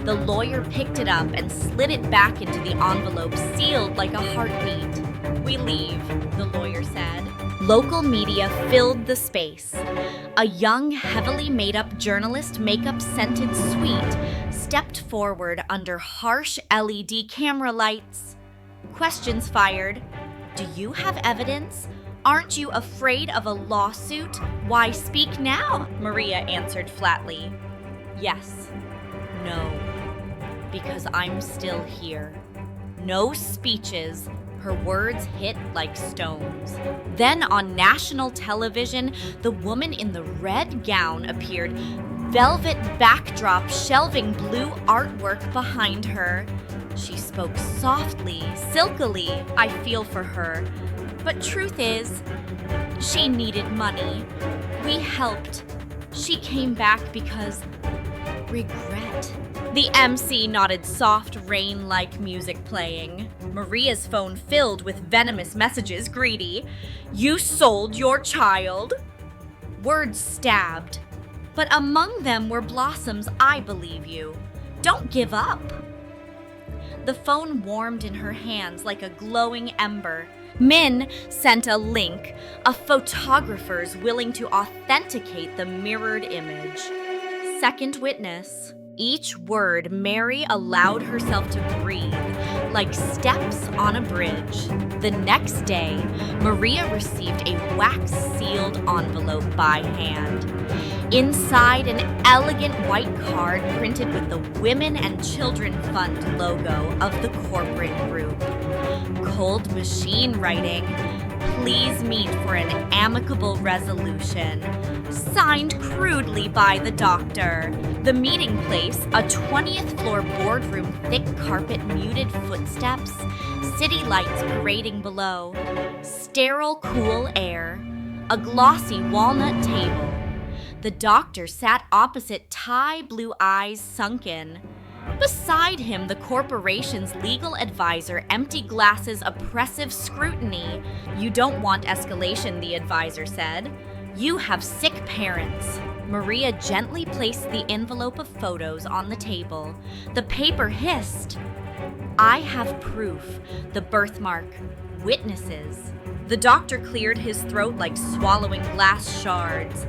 The lawyer picked it up and slid it back into the envelope, sealed like a heartbeat. "We leave," the lawyer said. Local media filled the space. A young, heavily made-up journalist, makeup-scented sweet, stepped forward under harsh LED camera lights. Questions fired. "Do you have evidence? Aren't you afraid of a lawsuit? Why speak now?" Maria answered flatly. "Yes. No. Because I'm still here." No speeches. Her words hit like stones. Then on national television, the woman in the red gown appeared. Velvet backdrop, shelving blue artwork behind her. She spoke softly, silkily. "I feel for her. But truth is, she needed money. We helped. She came back because regret." The MC nodded, soft, rain-like music playing. Maria's phone filled with venomous messages, greedy. "You sold your child." Words stabbed. But among them were blossoms. "I believe you. Don't give up." The phone warmed in her hands like a glowing ember. Min sent a link, a photographer's willing to authenticate the mirrored image. Second witness. Each word Mary allowed herself to breathe, like steps on a bridge. The next day, Maria received a wax-sealed envelope by hand. Inside, an elegant white card printed with the Women and Children Fund logo of the corporate group. Cold machine writing, "Please meet for an amicable resolution." Signed crudely by the doctor. The meeting place, a 20th floor boardroom, thick carpet, muted footsteps, city lights parading below, sterile, cool air, a glossy walnut table. The doctor sat opposite, tie, blue eyes sunken. Beside him, the corporation's legal advisor, empty glasses, oppressive scrutiny. "You don't want escalation," the advisor said. "You have sick parents." Maria gently placed the envelope of photos on the table. The paper hissed. "I have proof. The birthmark. Witnesses." The doctor cleared his throat like swallowing glass shards.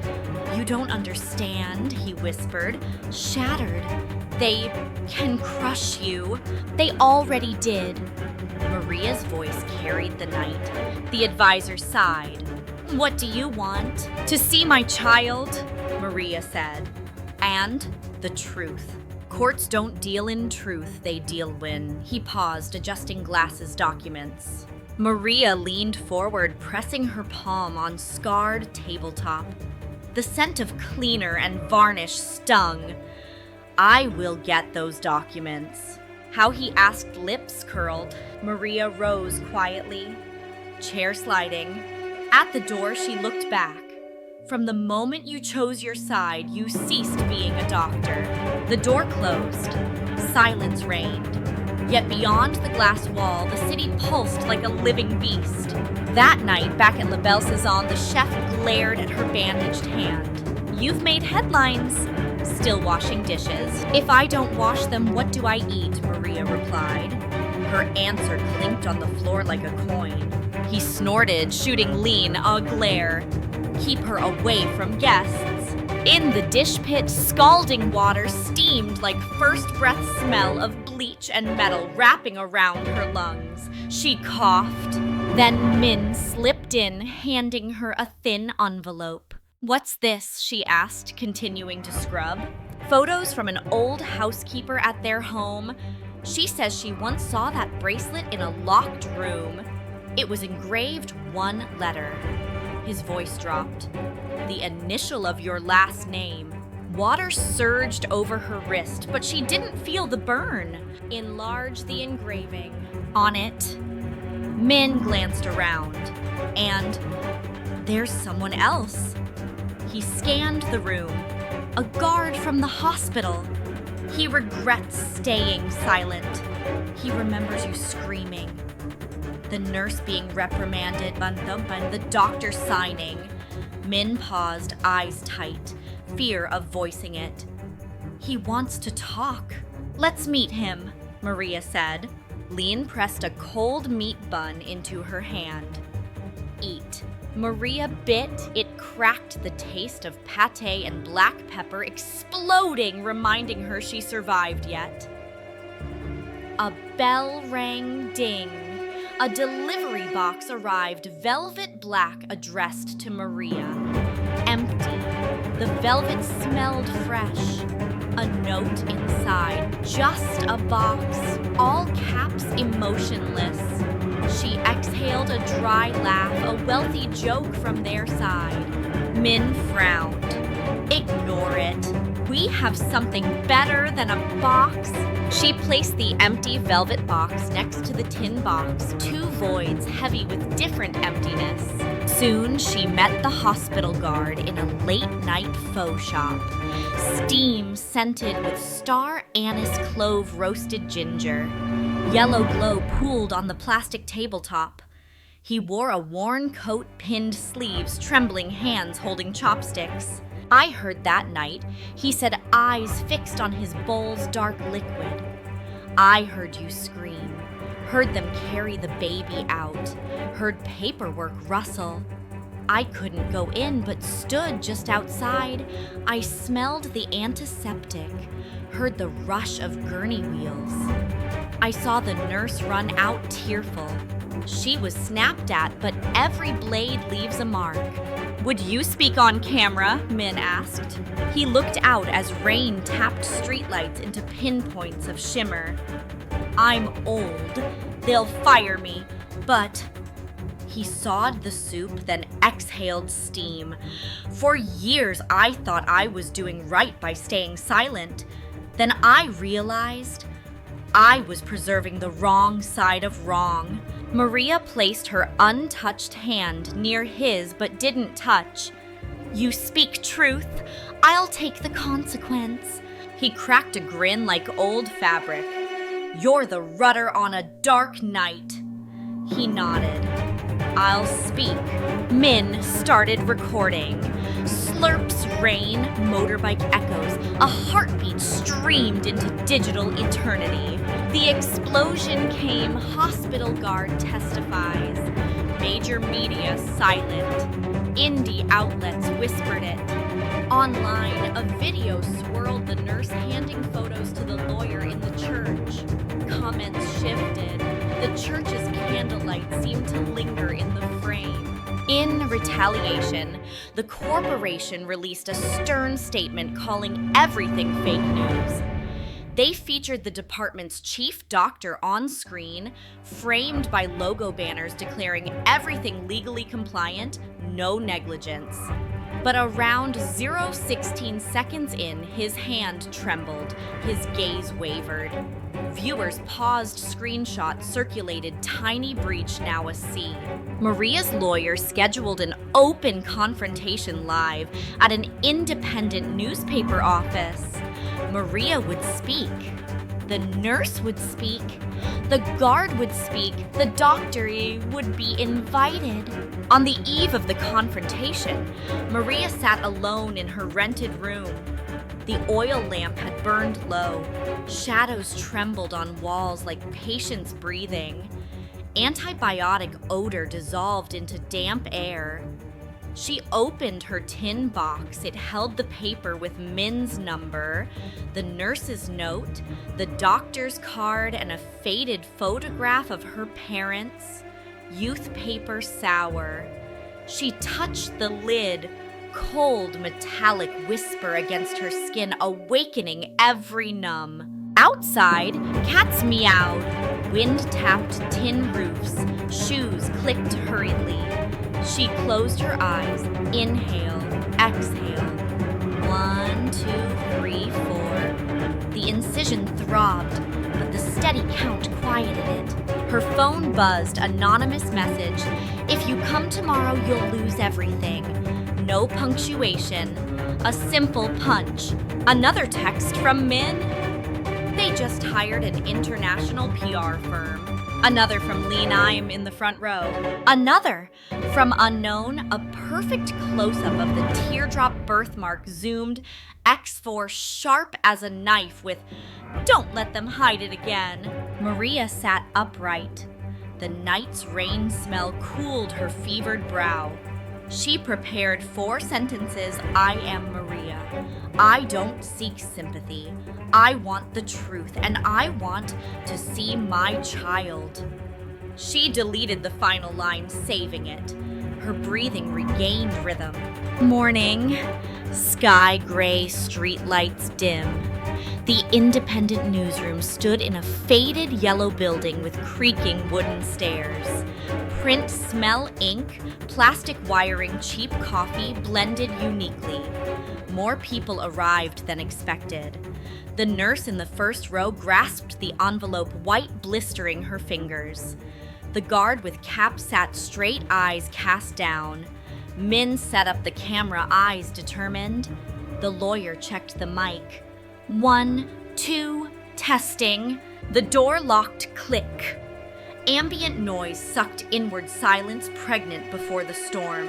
"You don't understand," he whispered, shattered. "They can crush you. They already did." Maria's voice carried the night. The advisor sighed. "What do you want?" "To see my child," Maria said. "And the truth. Courts don't deal in truth, they deal when." He paused, adjusting glasses documents. Maria leaned forward, pressing her palm on scarred tabletop. The scent of cleaner and varnish stung. "I will get those documents." How he asked, lips curled. Maria rose quietly, chair sliding. At the door, she looked back. From the moment you chose your side, you ceased being a doctor. The door closed. Silence reigned. Yet beyond the glass wall, the city pulsed like a living beast. That night, back at La Belle Saison, the chef glared at her bandaged hand. "You've made headlines." "Still washing dishes." "If I don't wash them, what do I eat?" Maria replied. Her answer clinked on the floor like a coin. He snorted, shooting Lean a glare. "Keep her away from guests." In the dish pit, scalding water steamed like first breath smell of bleach and metal wrapping around her lungs. She coughed. Then Min slipped in, handing her a thin envelope. "What's this?" she asked, continuing to scrub. "Photos from an old housekeeper at their home. She says she once saw that bracelet in a locked room. It was engraved one letter." His voice dropped. "The initial of your last name." Water surged over her wrist, but she didn't feel the burn. Enlarge the engraving. On it. Min glanced around, and there's someone else. He scanned the room. A guard from the hospital. He regrets staying silent. He remembers you screaming. The nurse being reprimanded, and the doctor signing. Min paused, eyes tight, fear of voicing it. "He wants to talk." "Let's meet him," Maria said. Lean pressed a cold meat bun into her hand. "Eat." Maria bit. It cracked, the taste of pate and black pepper exploding, reminding her she survived yet. A bell rang ding. A delivery box arrived, velvet black, addressed to Maria. Empty. The velvet smelled fresh. A note inside, just a box, all caps emotionless. She exhaled a dry laugh, a wealthy joke from their side. Min frowned. "Ignore it. We have something better than a box." She placed the empty velvet box next to the tin box, two voids heavy with different emptiness. Soon she met the hospital guard in a late-night faux shop. Steam scented with star anise clove roasted ginger. Yellow glow pooled on the plastic tabletop. He wore a worn coat, pinned sleeves, trembling hands holding chopsticks. I heard that night, he said, eyes fixed on his bowl's dark liquid. I heard you scream, heard them carry the baby out, heard paperwork rustle. I couldn't go in, but stood just outside. I smelled the antiseptic, heard the rush of gurney wheels. I saw the nurse run out tearful. She was snapped at, but every blade leaves a mark. "Would you speak on camera?" Min asked. He looked out as rain tapped streetlights into pinpoints of shimmer. "I'm old. They'll fire me, but..." He sawed the soup, then exhaled steam. For years, I thought I was doing right by staying silent. Then I realized I was preserving the wrong side of wrong. Maria placed her untouched hand near his but didn't touch. "You speak truth. I'll take the consequence." He cracked a grin like old fabric. "You're the rudder on a dark night." He nodded. "I'll speak." Min started recording. Slurps rain, motorbike echoes, a heartbeat streamed into digital eternity. The explosion came, hospital guard testifies. Major media silent. Indie outlets whispered it. Online, a video swirled the nurse handing photos to the lawyer in the church. Comments shifted. The church's candlelight seemed to linger in the frame. In retaliation, the corporation released a stern statement calling everything fake news. They featured the department's chief doctor on screen, framed by logo banners declaring everything legally compliant, no negligence. But around 0:16 seconds in, his hand trembled, his gaze wavered. Viewers paused screenshots circulated tiny breach now a sea. Maria's lawyer scheduled an open confrontation live at an independent newspaper office. Maria would speak. The nurse would speak. The guard would speak. The doctor would be invited. On the eve of the confrontation, Maria sat alone in her rented room. The oil lamp had burned low. Shadows trembled on walls like patients breathing. Antibiotic odor dissolved into damp air. She opened her tin box. It held the paper with Min's number, the nurse's note, the doctor's card, and a faded photograph of her parents. Youth paper sour. She touched the lid. Cold, metallic whisper against her skin, awakening every numb. Outside, cats meowed. Wind tapped tin roofs. Shoes clicked hurriedly. She closed her eyes. Inhale, exhale. 1, 2, 3, 4. The incision throbbed, but the steady count quieted it. Her phone buzzed, anonymous message. If you come tomorrow, you'll lose everything. No punctuation. A simple punch. Another text from Min. They just hired an international PR firm. Another from Lean I'm in the front row. Another from Unknown, a perfect close-up of the teardrop birthmark zoomed, X4 sharp as a knife with, "Don't let them hide it again." Maria sat upright. The night's rain smell cooled her fevered brow. She prepared 4 sentences. I am Maria. I don't seek sympathy. I want the truth, and I want to see my child. She deleted the final line, saving it. Her breathing regained rhythm. Morning. Sky gray, streetlights dim. The independent newsroom stood in a faded yellow building with creaking wooden stairs. Print smell ink, plastic wiring, cheap coffee blended uniquely. More people arrived than expected. The nurse in the first row grasped the envelope, white blistering her fingers. The guard with cap sat straight, eyes cast down. Min set up the camera, eyes determined. The lawyer checked the mic. 1, 2, testing. The door locked, click. Ambient noise sucked inward, silence pregnant before the storm.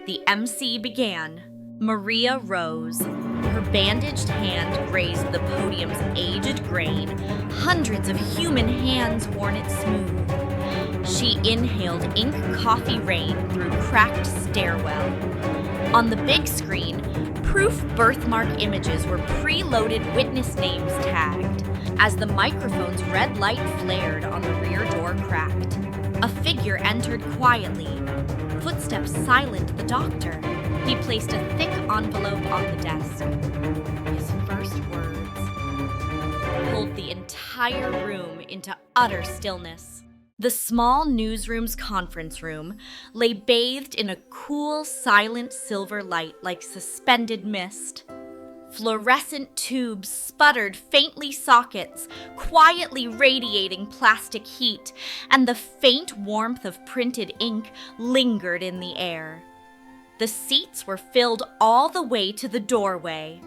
The MC began. Maria rose. Her bandaged hand grazed the podium's aged grain. Hundreds of human hands worn it smooth. She inhaled ink coffee rain through cracked stairwell. On the big screen, proof birthmark images were preloaded, witness names tagged. As the microphone's red light flared on the rear door cracked, a figure entered quietly. Footsteps silent the doctor. He placed a thick envelope on the desk. His first words pulled the entire room into utter stillness. The small newsroom's conference room lay bathed in a cool, silent silver light like suspended mist. Fluorescent tubes sputtered faintly sockets, quietly radiating plastic heat, and the faint warmth of printed ink lingered in the air. The seats were filled all the way to the doorway.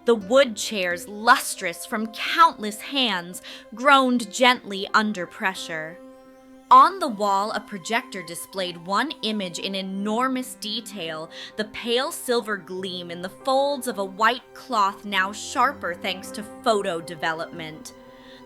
The wood chairs, lustrous from countless hands, groaned gently under pressure. On the wall, a projector displayed one image in enormous detail, the pale silver gleam in the folds of a white cloth now sharper thanks to photo development.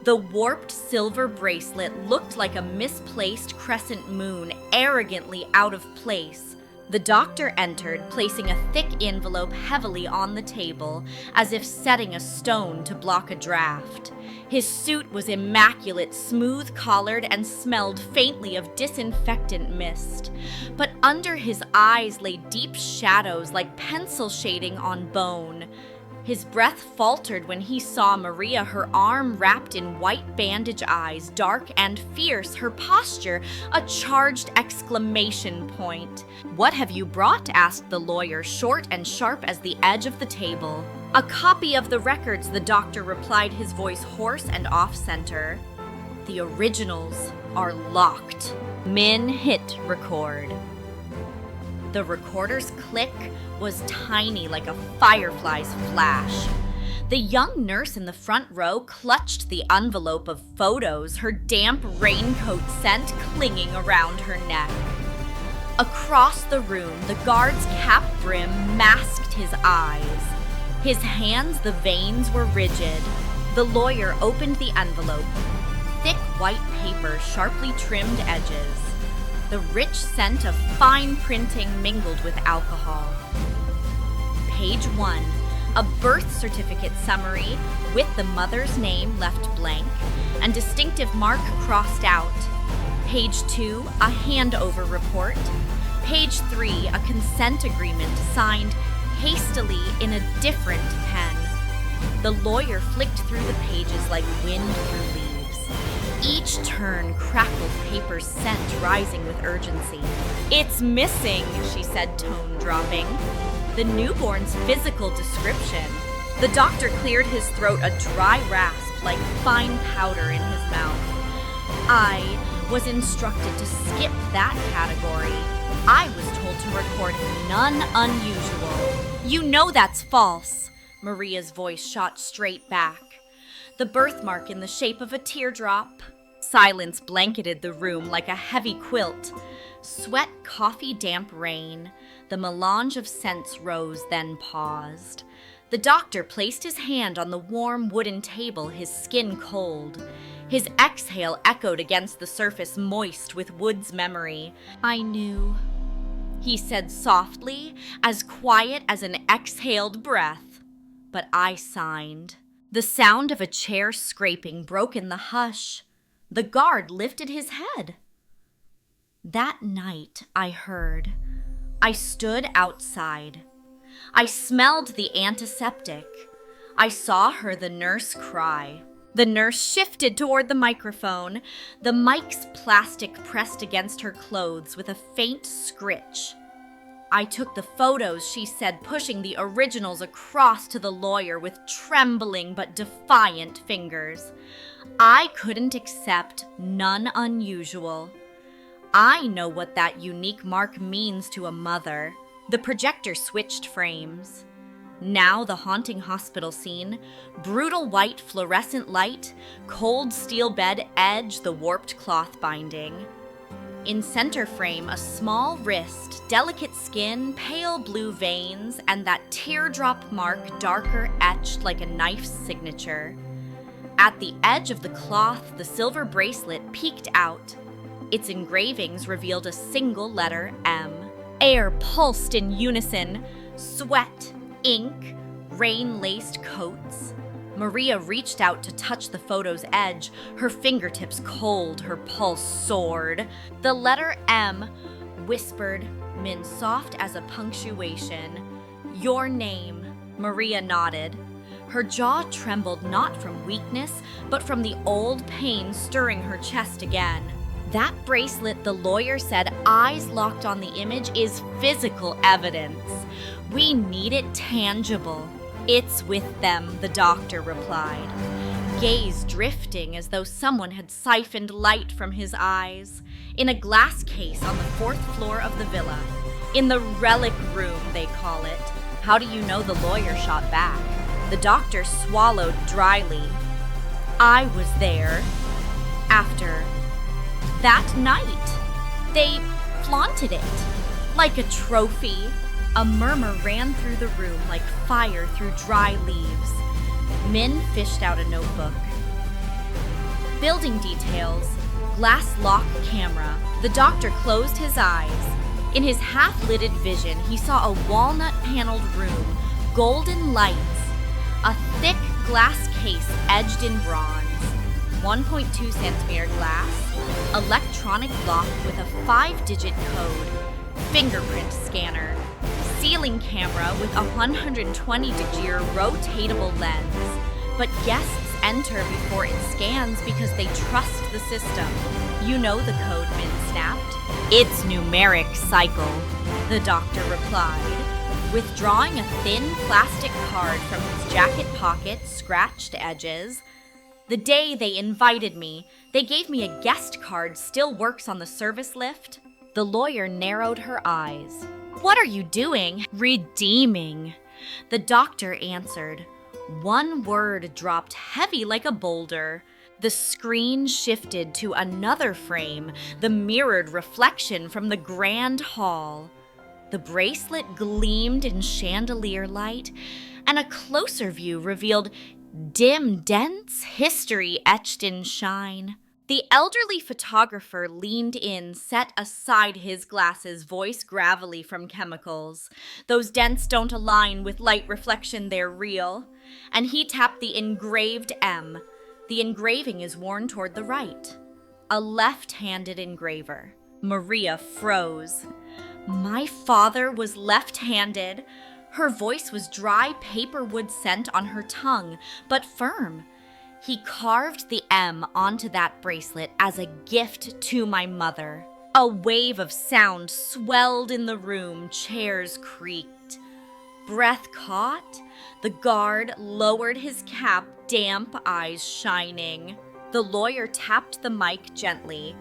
The warped silver bracelet looked like a misplaced crescent moon, arrogantly out of place. The doctor entered, placing a thick envelope heavily on the table, as if setting a stone to block a draft. His suit was immaculate, smooth-collared, and smelled faintly of disinfectant mist. But under his eyes lay deep shadows like pencil shading on bone. His breath faltered when he saw Maria, her arm wrapped in white bandage eyes, dark and fierce, her posture a charged exclamation point. "What have you brought?" asked the lawyer, short and sharp as the edge of the table. "A copy of the records," the doctor replied, his voice hoarse and off-center. "The originals are locked." Min hit record. The recorder's click was tiny, like a firefly's flash. The young nurse in the front row clutched the envelope of photos, her damp raincoat scent clinging around her neck. Across the room, the guard's cap brim masked his eyes. His hands, the veins were rigid. The lawyer opened the envelope. Thick white paper, sharply trimmed edges. The rich scent of fine printing mingled with alcohol. Page 1, a birth certificate summary with the mother's name left blank and distinctive mark crossed out. Page 2, a handover report. Page 3, a consent agreement signed hastily in a different pen. The lawyer flicked through the pages like wind through leaves. Each turn crackled paper's scent rising with urgency. "It's missing," she said, tone dropping. "The newborn's physical description." The doctor cleared his throat, a dry rasp like fine powder in his mouth. "I was instructed to skip that category. I was told to record none unusual." "You know that's false." Maria's voice shot straight back. The birthmark in the shape of a teardrop. Silence blanketed the room like a heavy quilt. Sweat, coffee, damp rain. The melange of scents rose, then paused. The doctor placed his hand on the warm wooden table, his skin cold. His exhale echoed against the surface, moist with wood's memory. "I knew," he said softly, as quiet as an exhaled breath. "But I signed." The sound of a chair scraping broke in the hush. The guard lifted his head. "That night, I heard. I stood outside. I smelled the antiseptic. I saw her, the nurse, cry." The nurse shifted toward the microphone, the mic's plastic pressed against her clothes with a faint scritch. "I took the photos," she said, pushing the originals across to the lawyer with trembling but defiant fingers. "I couldn't accept none unusual. I know what that unique mark means to a mother." The projector switched frames. Now the haunting hospital scene, brutal white fluorescent light, cold steel bed edge the warped cloth binding. In center frame, a small wrist, delicate skin, pale blue veins, and that teardrop mark darker etched like a knife's signature. At the edge of the cloth, the silver bracelet peeked out. Its engravings revealed a single letter M. Air pulsed in unison, sweat, ink, rain-laced coats. Maria reached out to touch the photo's edge, her fingertips cold, her pulse soared. The letter M, whispered, Min soft as a punctuation. "Your name." Maria nodded. Her jaw trembled not from weakness, but from the old pain stirring her chest again. "That bracelet," the lawyer said, eyes locked on the image, "is physical evidence. We need it tangible." "It's with them," the doctor replied, gaze drifting as though someone had siphoned light from his eyes. "In a glass case on the 4th floor of the villa. In the relic room, they call it." "How do you know?" the lawyer shot back. The doctor swallowed dryly. "I was there. After that night. They flaunted it. Like a trophy." A murmur ran through the room like fire through dry leaves. Min fished out a notebook. Building details, glass lock camera. The doctor closed his eyes. In his half-lidded vision, he saw a walnut-paneled room, golden lights, a thick glass case edged in bronze, 1.2 centimeter glass, electronic lock with a 5-digit code, fingerprint scanner, ceiling camera with a 120-degree rotatable lens. But guests enter before it scans because they trust the system. "You know the code," Min snapped. "It's numeric cycle," the doctor replied. Withdrawing a thin plastic card from his jacket pocket's scratched edges, the day they invited me, they gave me a guest card still works on the service lift. The lawyer narrowed her eyes. What are you doing? Redeeming. The doctor answered. One word dropped heavy like a boulder. The screen shifted to another frame, the mirrored reflection from the grand hall. The bracelet gleamed in chandelier light, and a closer view revealed dim, dense history etched in shine. The elderly photographer leaned in, set aside his glasses, voice gravelly from chemicals. Those dents don't align with light reflection, they're real. And he tapped the engraved M. The engraving is worn toward the right. A left-handed engraver. Maria froze. My father was left-handed. Her voice was dry paperwood scent on her tongue, but firm. He carved the M onto that bracelet as a gift to my mother. A wave of sound swelled in the room, chairs creaked. Breath caught. The guard lowered his cap, damp eyes shining. The lawyer tapped the mic gently.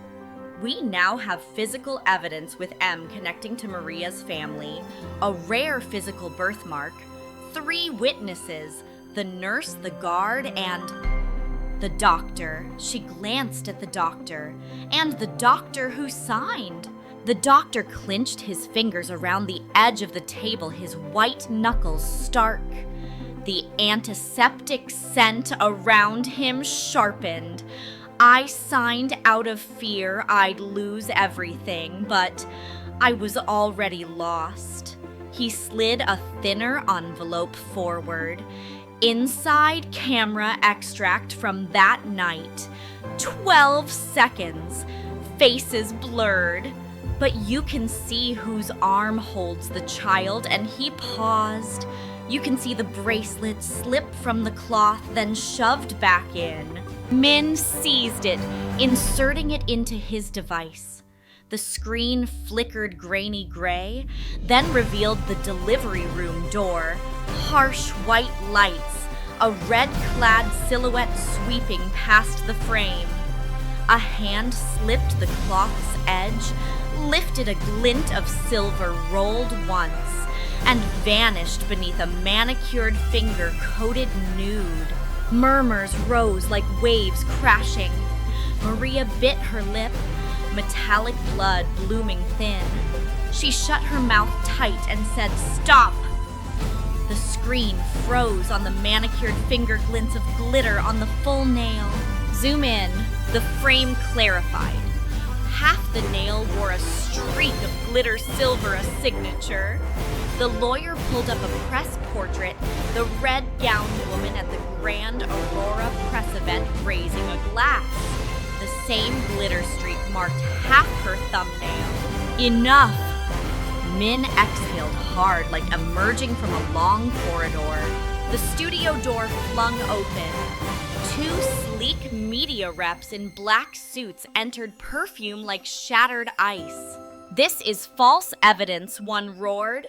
We now have physical evidence with M connecting to Maria's family, a rare physical birthmark, 3 witnesses, the nurse, the guard, and the doctor. She glanced at the doctor, and the doctor who signed. The doctor clenched his fingers around the edge of the table, his white knuckles stark. The antiseptic scent around him sharpened. I signed out of fear I'd lose everything, but I was already lost. He slid a thinner envelope forward. Inside camera extract from that night. 12 seconds. Faces blurred. But you can see whose arm holds the child, and he paused. You can see the bracelet slip from the cloth, then shoved back in. Min seized it, inserting it into his device. The screen flickered grainy gray, then revealed the delivery room door. Harsh white lights, a red-clad silhouette sweeping past the frame. A hand slipped the cloth's edge, lifted a glint of silver, rolled once, and vanished beneath a manicured finger coated nude. Murmurs rose like waves crashing. Maria bit her lip, metallic blood blooming thin. She shut her mouth tight and said, "Stop!" The screen froze on the manicured finger glints of glitter on the full nail. Zoom in. The frame clarified. Half the nail wore a streak of glitter silver, a signature. The lawyer pulled up a press portrait, the red-gowned woman at the Grand Aurora press event raising a glass. The same glitter streak marked half her thumbnail. Enough! Min exhaled hard, like emerging from a long corridor. The studio door flung open. 2 sleek media reps in black suits entered, perfume like shattered ice. "This is false evidence," one roared.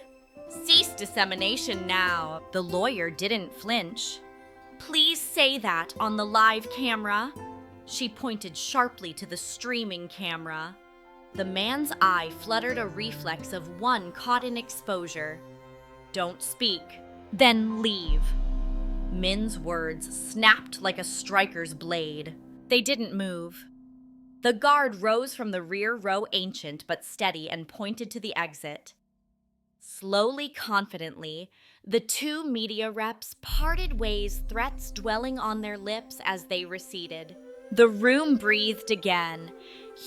"Cease dissemination now." The lawyer didn't flinch. "Please say that on the live camera." She pointed sharply to the streaming camera. The man's eye fluttered a reflex of one caught in exposure. "Don't speak, then leave." Min's words snapped like a striker's blade. They didn't move. The guard rose from the rear row, ancient but steady, and pointed to the exit. Slowly, confidently, the 2 media reps parted ways, threats dwelling on their lips as they receded. The room breathed again.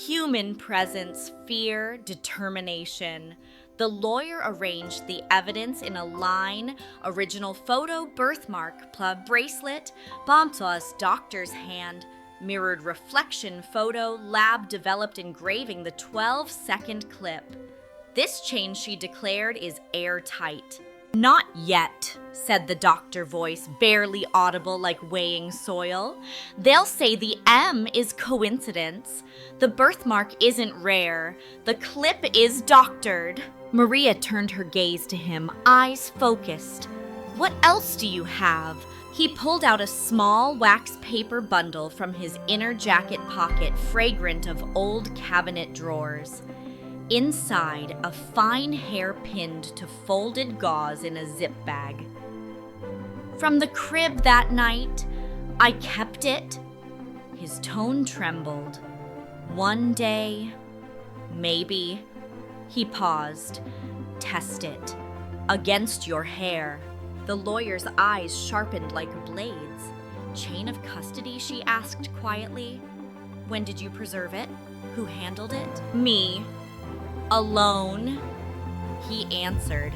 Human presence, fear, determination. The lawyer arranged the evidence in a line: original photo, birthmark, bracelet, Bonsoir's doctor's hand, mirrored reflection photo, lab-developed engraving, the 12-second clip. This change, she declared, is airtight. "Not yet," said the doctor voice, barely audible like weighing soil. "They'll say the M is coincidence. The birthmark isn't rare. The clip is doctored." Maria turned her gaze to him, eyes focused. "What else do you have?" He pulled out a small wax paper bundle from his inner jacket pocket, fragrant of old cabinet drawers. Inside, a fine hair pinned to folded gauze in a zip bag. "From the crib that night, I kept it." His tone trembled. "One day, maybe." He paused. "Test it. Against your hair." The lawyer's eyes sharpened like blades. "Chain of custody?" she asked quietly. "When did you preserve it? Who handled it?" "Me. Alone." He answered.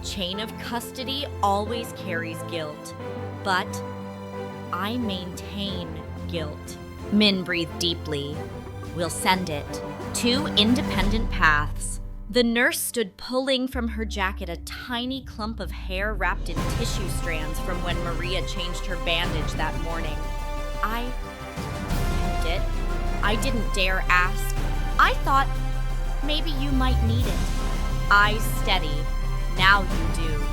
"Chain of custody always carries guilt, but I maintain guilt." Min breathed deeply. "We'll send it. 2 independent paths." The nurse stood pulling from her jacket a tiny clump of hair wrapped in tissue strands from when Maria changed her bandage that morning. "I kept it. I didn't dare ask. I thought maybe you might need it." Eyes steady. "Now you do."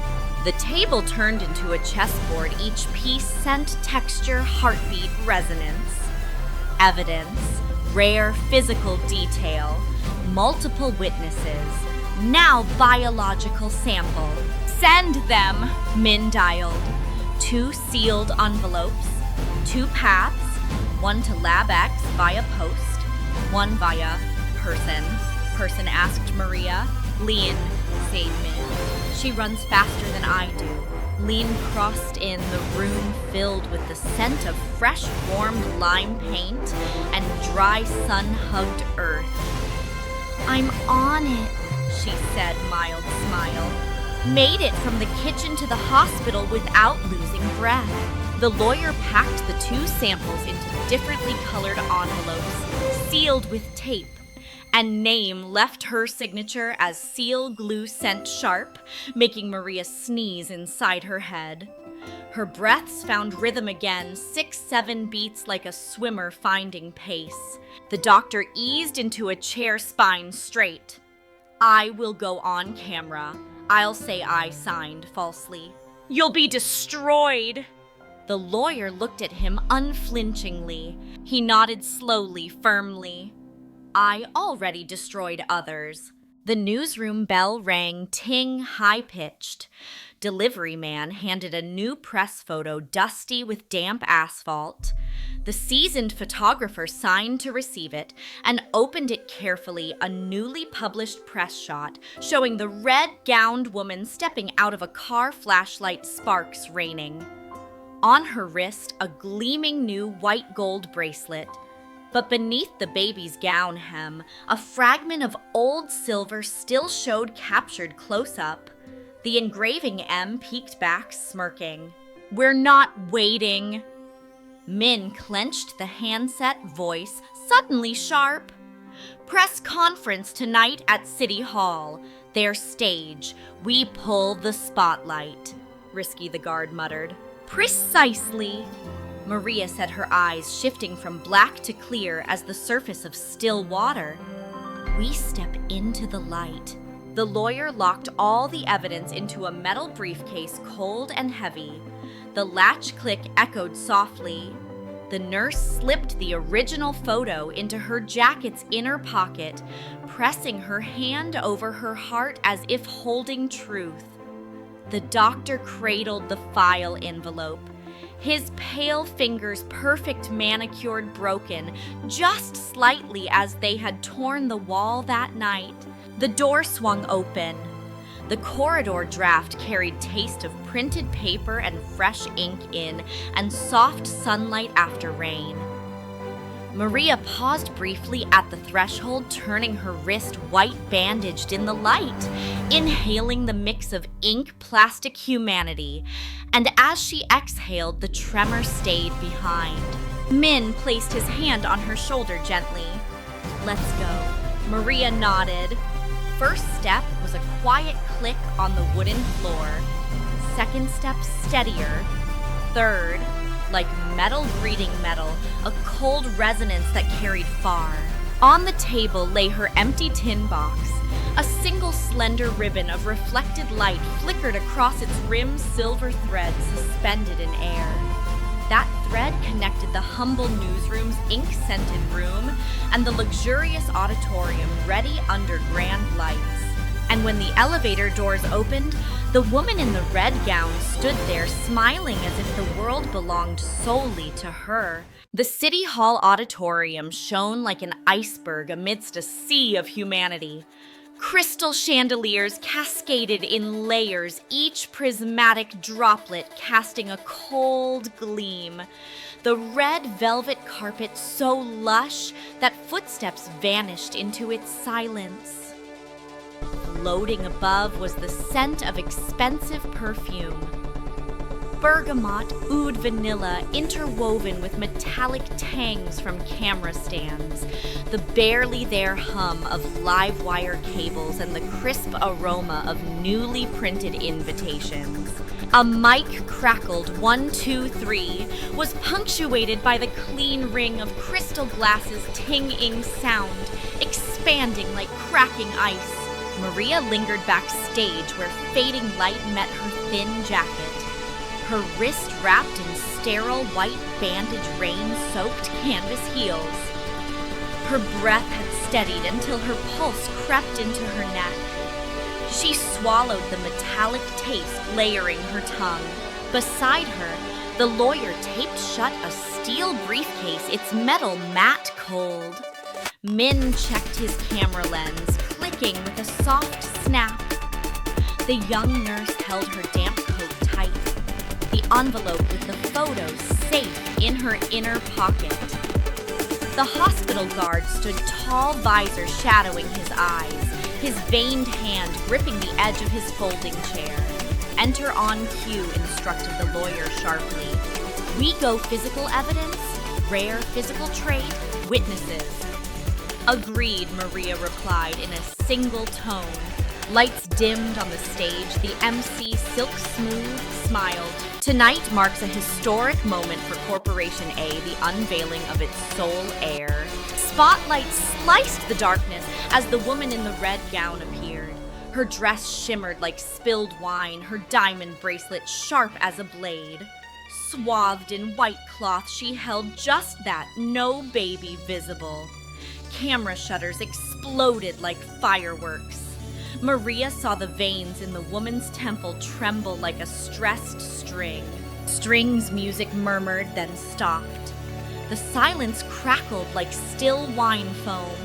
The table turned into a chessboard, each piece scent, texture, heartbeat, resonance. Evidence, rare physical detail, multiple witnesses, now biological sample. "Send them," Min dialed. 2 sealed envelopes, 2 paths, 1 to Lab X via post, 1 via person. Person asked Maria. "Lean," said Min. "She runs faster than I do." Lean crossed in, the room filled with the scent of fresh, warmed lime paint and dry, sun-hugged earth. "I'm on it," she said, mild smile. "Made it from the kitchen to the hospital without losing breath." The lawyer packed the 2 samples into differently colored envelopes, sealed with tape, and name left her signature as seal glue scent sharp, making Maria sneeze inside her head. Her breaths found rhythm again, 6-7 beats like a swimmer finding pace. The doctor eased into a chair, spine straight. "I will go on camera. I'll say I signed falsely." "You'll be destroyed." The lawyer looked at him unflinchingly. He nodded slowly, firmly. "I already destroyed others." The newsroom bell rang, ting, high-pitched. Delivery man handed a new press photo, dusty with damp asphalt. The seasoned photographer signed to receive it and opened it carefully, a newly published press shot showing the red-gowned woman stepping out of a car, flashlight sparks raining. On her wrist, a gleaming new white gold bracelet. But beneath the baby's gown hem, a fragment of old silver still showed captured close up. The engraving M peeked back, smirking. "We're not waiting." Min clenched the handset, voice suddenly sharp. "Press conference tonight at City Hall. Their stage. We pull the spotlight." Risky, the guard muttered. "Precisely." Maria said, her eyes shifting from black to clear as the surface of still water. "We step into the light." The lawyer locked all the evidence into a metal briefcase, cold and heavy. The latch click echoed softly. The nurse slipped the original photo into her jacket's inner pocket, pressing her hand over her heart as if holding truth. The doctor cradled the file envelope. His pale fingers, perfect manicured, broken, just slightly as they had torn the wall that night. The door swung open. The corridor draft carried taste of printed paper and fresh ink in, and soft sunlight after rain. Maria paused briefly at the threshold, turning her wrist white bandaged in the light, inhaling the mix of ink, plastic, humanity. And as she exhaled, the tremor stayed behind. Min placed his hand on her shoulder gently. "Let's go." Maria nodded. First step was a quiet click on the wooden floor. Second step, steadier. Third, like metal greeting metal, a cold resonance that carried far. On the table lay her empty tin box. A single slender ribbon of reflected light flickered across its rim's silver thread suspended in air. That thread connected the humble newsroom's ink-scented room and the luxurious auditorium ready under grand lights. And when the elevator doors opened, the woman in the red gown stood there smiling as if the world belonged solely to her. The City Hall auditorium shone like an iceberg amidst a sea of humanity. Crystal chandeliers cascaded in layers, each prismatic droplet casting a cold gleam. The red velvet carpet so lush that footsteps vanished into its silence. Floating above was the scent of expensive perfume. Bergamot, oud vanilla, interwoven with metallic tangs from camera stands, the barely there hum of live wire cables, and the crisp aroma of newly printed invitations. A mic crackled 1, 2, 3, was punctuated by the clean ring of crystal glasses ting-ing sound, expanding like cracking ice. Maria lingered backstage where fading light met her thin jacket. Her wrist wrapped in sterile white bandage rain-soaked canvas heels. Her breath had steadied until her pulse crept into her neck. She swallowed the metallic taste layering her tongue. Beside her, the lawyer taped shut a steel briefcase, its metal matte cold. Min checked his camera lens, clicking with a soft snap. The young nurse held her damp coat tight, the envelope with the photos safe in her inner pocket. The hospital guard stood tall, visor shadowing his eyes, his veined hand gripping the edge of his folding chair. Enter on cue, instructed the lawyer sharply. We go physical evidence, rare physical trait, witnesses. Agreed, Maria replied in a single tone. Lights dimmed on the stage, the MC, silk smooth, smiled. Tonight marks a historic moment for Corporation A, the unveiling of its sole heir. Spotlights sliced the darkness as the woman in the red gown appeared. Her dress shimmered like spilled wine, her diamond bracelet sharp as a blade. Swathed in white cloth, she held just that, no baby visible. Camera shutters exploded like fireworks. Maria saw the veins in the woman's temple tremble like a stressed string. Strings music murmured, then stopped. The silence crackled like still wine foam.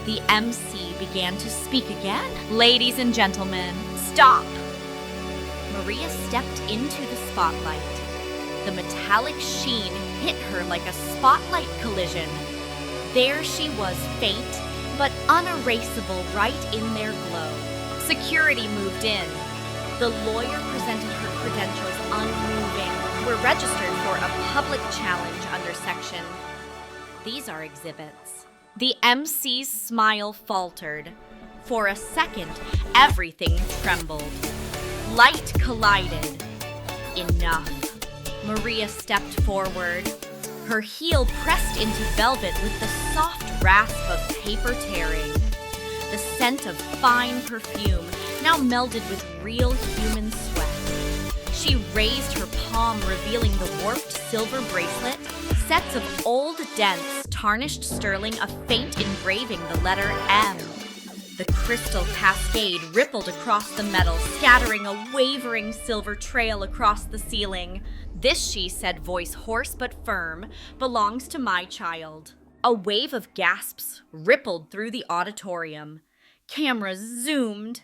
The MC began to speak again. Ladies and gentlemen, stop! Maria stepped into the spotlight. The metallic sheen hit her like a spotlight collision. There she was, faint, but unerasable right in their glow. Security moved in. The lawyer presented her credentials unmoving. We're registered for a public challenge under section. These are exhibits. The MC's smile faltered. For a second, everything trembled. Light collided. Enough. Maria stepped forward. Her heel pressed into velvet with the soft rasp of paper tearing. The scent of fine perfume now melded with real human sweat. She raised her palm, revealing the warped silver bracelet, sets of old dents, tarnished sterling, a faint engraving the letter M. The crystal cascade rippled across the metal, scattering a wavering silver trail across the ceiling. This, she said, voice hoarse but firm, belongs to my child. A wave of gasps rippled through the auditorium. Cameras zoomed.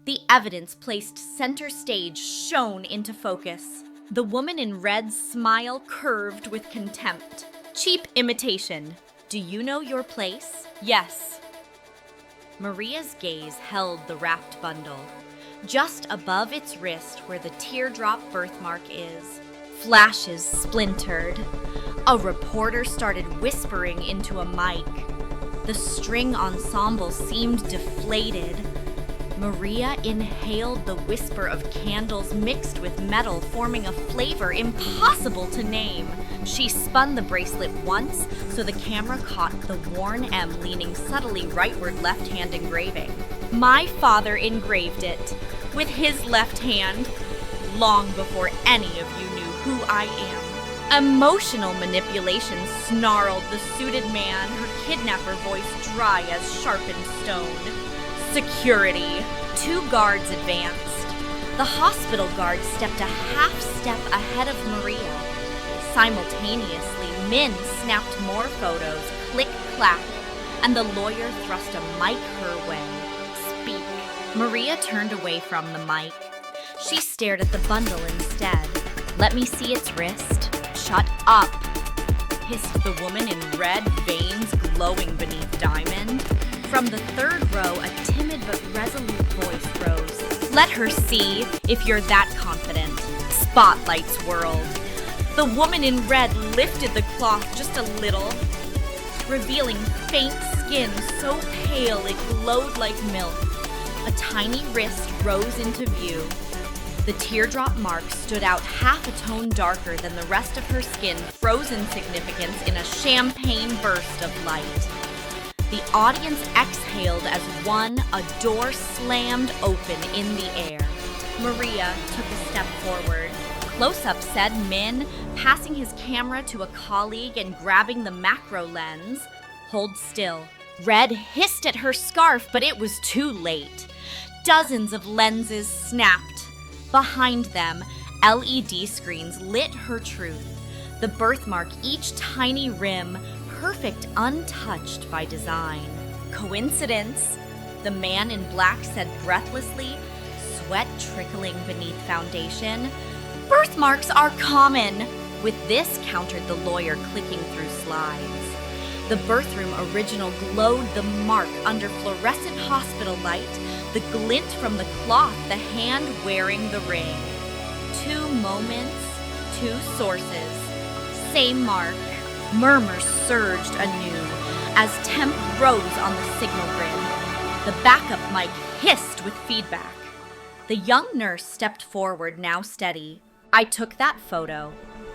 The evidence placed center stage shone into focus. The woman in red's smile curved with contempt. Cheap imitation. Do you know your place? Yes. Maria's gaze held the wrapped bundle. Just above its wrist, where the teardrop birthmark is, flashes splintered. A reporter started whispering into a mic. The string ensemble seemed deflated. Maria inhaled the whisper of candles mixed with metal, forming a flavor impossible to name. She spun the bracelet once, so the camera caught the worn M leaning subtly rightward left-hand engraving. My father engraved it with his left hand, long before any of you knew who I am. Emotional manipulation, snarled the suited man, her kidnapper voice dry as sharpened stone. Security. 2 guards advanced. The hospital guard stepped a half step ahead of Maria. Simultaneously, Min snapped more photos, click, clack, and the lawyer thrust a mic her way. Speak. Maria turned away from the mic. She stared at the bundle instead. Let me see its wrist. Shut up, hissed the woman in red, veins glowing beneath diamond. From the 3rd row, a timid but resolute voice rose. Let her see, if you're that confident. Spotlights whirled. The woman in red lifted the cloth just a little, revealing faint skin so pale it glowed like milk. A tiny wrist rose into view. The teardrop mark stood out half a tone darker than the rest of her skin, frozen significance in a champagne burst of light. The audience exhaled as a door slammed open in the air. Maria took a step forward. Close-up, said Min, passing his camera to a colleague and grabbing the macro lens. Hold still. Red hissed at her scarf, but it was too late. Dozens of lenses snapped. Behind them, LED screens lit her truth. The birthmark, each tiny rim, perfect, untouched by design. Coincidence? The man in black said breathlessly, sweat trickling beneath foundation. Birthmarks are common. With this, countered the lawyer, clicking through slides. The birthroom original glowed the mark under fluorescent hospital light, the glint from the cloth, the hand wearing the ring. 2 moments, 2 sources, same mark. Murmurs surged anew as temp rose on the signal grid. The backup mic hissed with feedback. The young nurse stepped forward, now steady. I took that photo.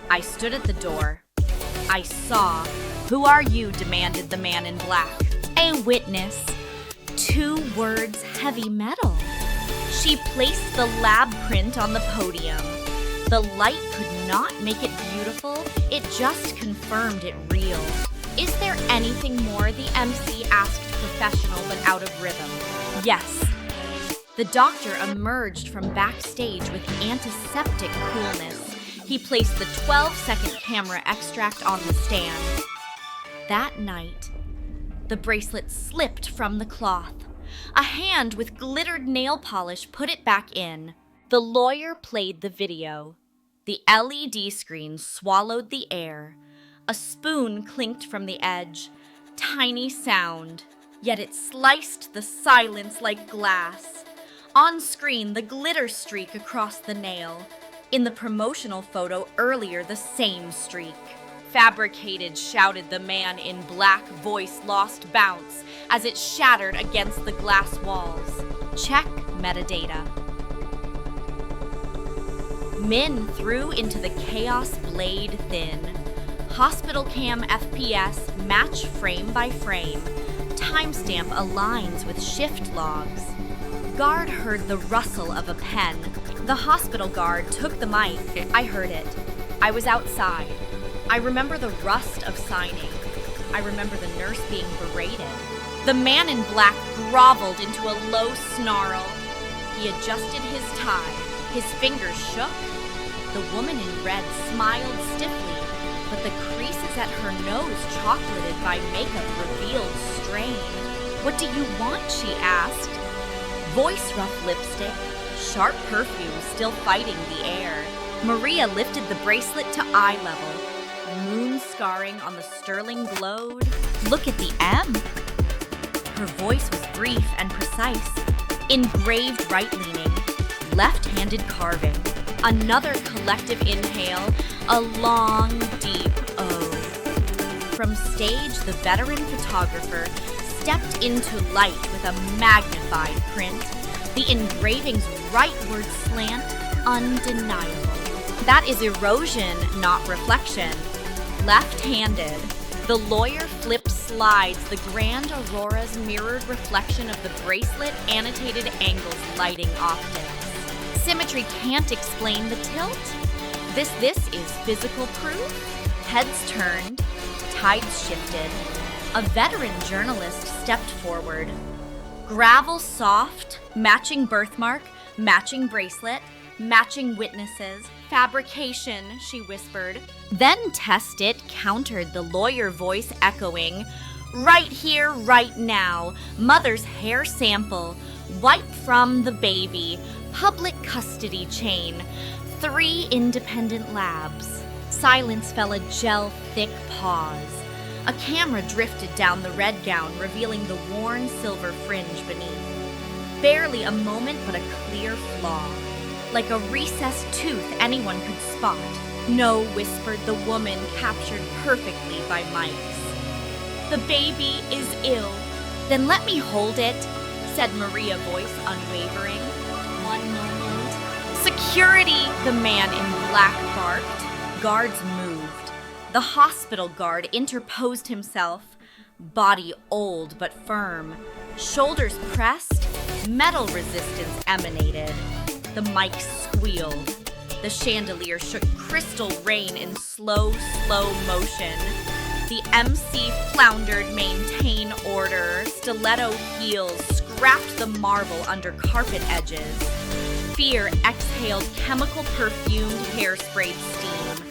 I stood at the door. I saw. Who are you? Demanded the man in black. A witness. 2 words, heavy metal. She placed the lab print on the podium. The light could not make it beautiful, it just confirmed it real. Is there anything more? The MC asked, professional but out of rhythm. Yes. The doctor emerged from backstage with antiseptic coolness. He placed the 12-second camera extract on the stand. That night, the bracelet slipped from the cloth. A hand with glittered nail polish put it back in. The lawyer played the video. The LED screen swallowed the air. A spoon clinked from the edge. Tiny sound, yet it sliced the silence like glass. On screen, the glitter streak across the nail. In the promotional photo earlier, the same streak. Fabricated, shouted the man in black, voice lost bounce as it shattered against the glass walls. Check metadata. Min threw into the chaos blade thin. Hospital cam FPS match frame by frame. Timestamp aligns with shift logs. Guard heard the rustle of a pen. The hospital guard took the mic. I heard it. I was outside. I remember the rust of signing. I remember the nurse being berated. The man in black groveled into a low snarl. He adjusted his tie. His fingers shook. The woman in red smiled stiffly, but the creases at her nose, chocolated by makeup, revealed strain. What do you want? She asked. Voice rough lipstick, sharp perfume still fighting the air. Maria lifted the bracelet to eye level. Moon scarring on the sterling glowed. Look at the M. Her voice was brief and precise. Engraved right-leaning, left-handed carving. Another collective inhale, a long, deep O. From stage, the veteran photographer stepped into light with a magnified print. The engraving's rightward slant, undeniable. That is erosion, not reflection. Left-handed, the lawyer flipped slides the grand aurora's mirrored reflection of the bracelet annotated angles lighting optics. Symmetry can't explain the tilt. This is physical proof. Heads turned, tides shifted. A veteran journalist stepped forward. Gravel soft, matching birthmark, matching bracelet, matching witnesses. Fabrication, she whispered. Then test it, countered the lawyer voice echoing. Right here, right now. Mother's hair sample. Wipe from the baby. Public custody chain. 3 independent labs. Silence fell a gel-thick pause. A camera drifted down the red gown, revealing the worn silver fringe beneath. Barely a moment, but a clear flaw. Like a recessed tooth anyone could spot. No, whispered the woman, captured perfectly by mics. The baby is ill. Then let me hold it, said Maria, voice unwavering. One moment. Security, the man in black barked. Guards moved. The hospital guard interposed himself. Body old but firm. Shoulders pressed. Metal resistance emanated. The mic squealed. The chandelier shook crystal rain in slow motion. The MC floundered, maintain order. Stiletto heels scrapped the marble under carpet edges. Fear exhaled chemical perfumed hair-sprayed steam.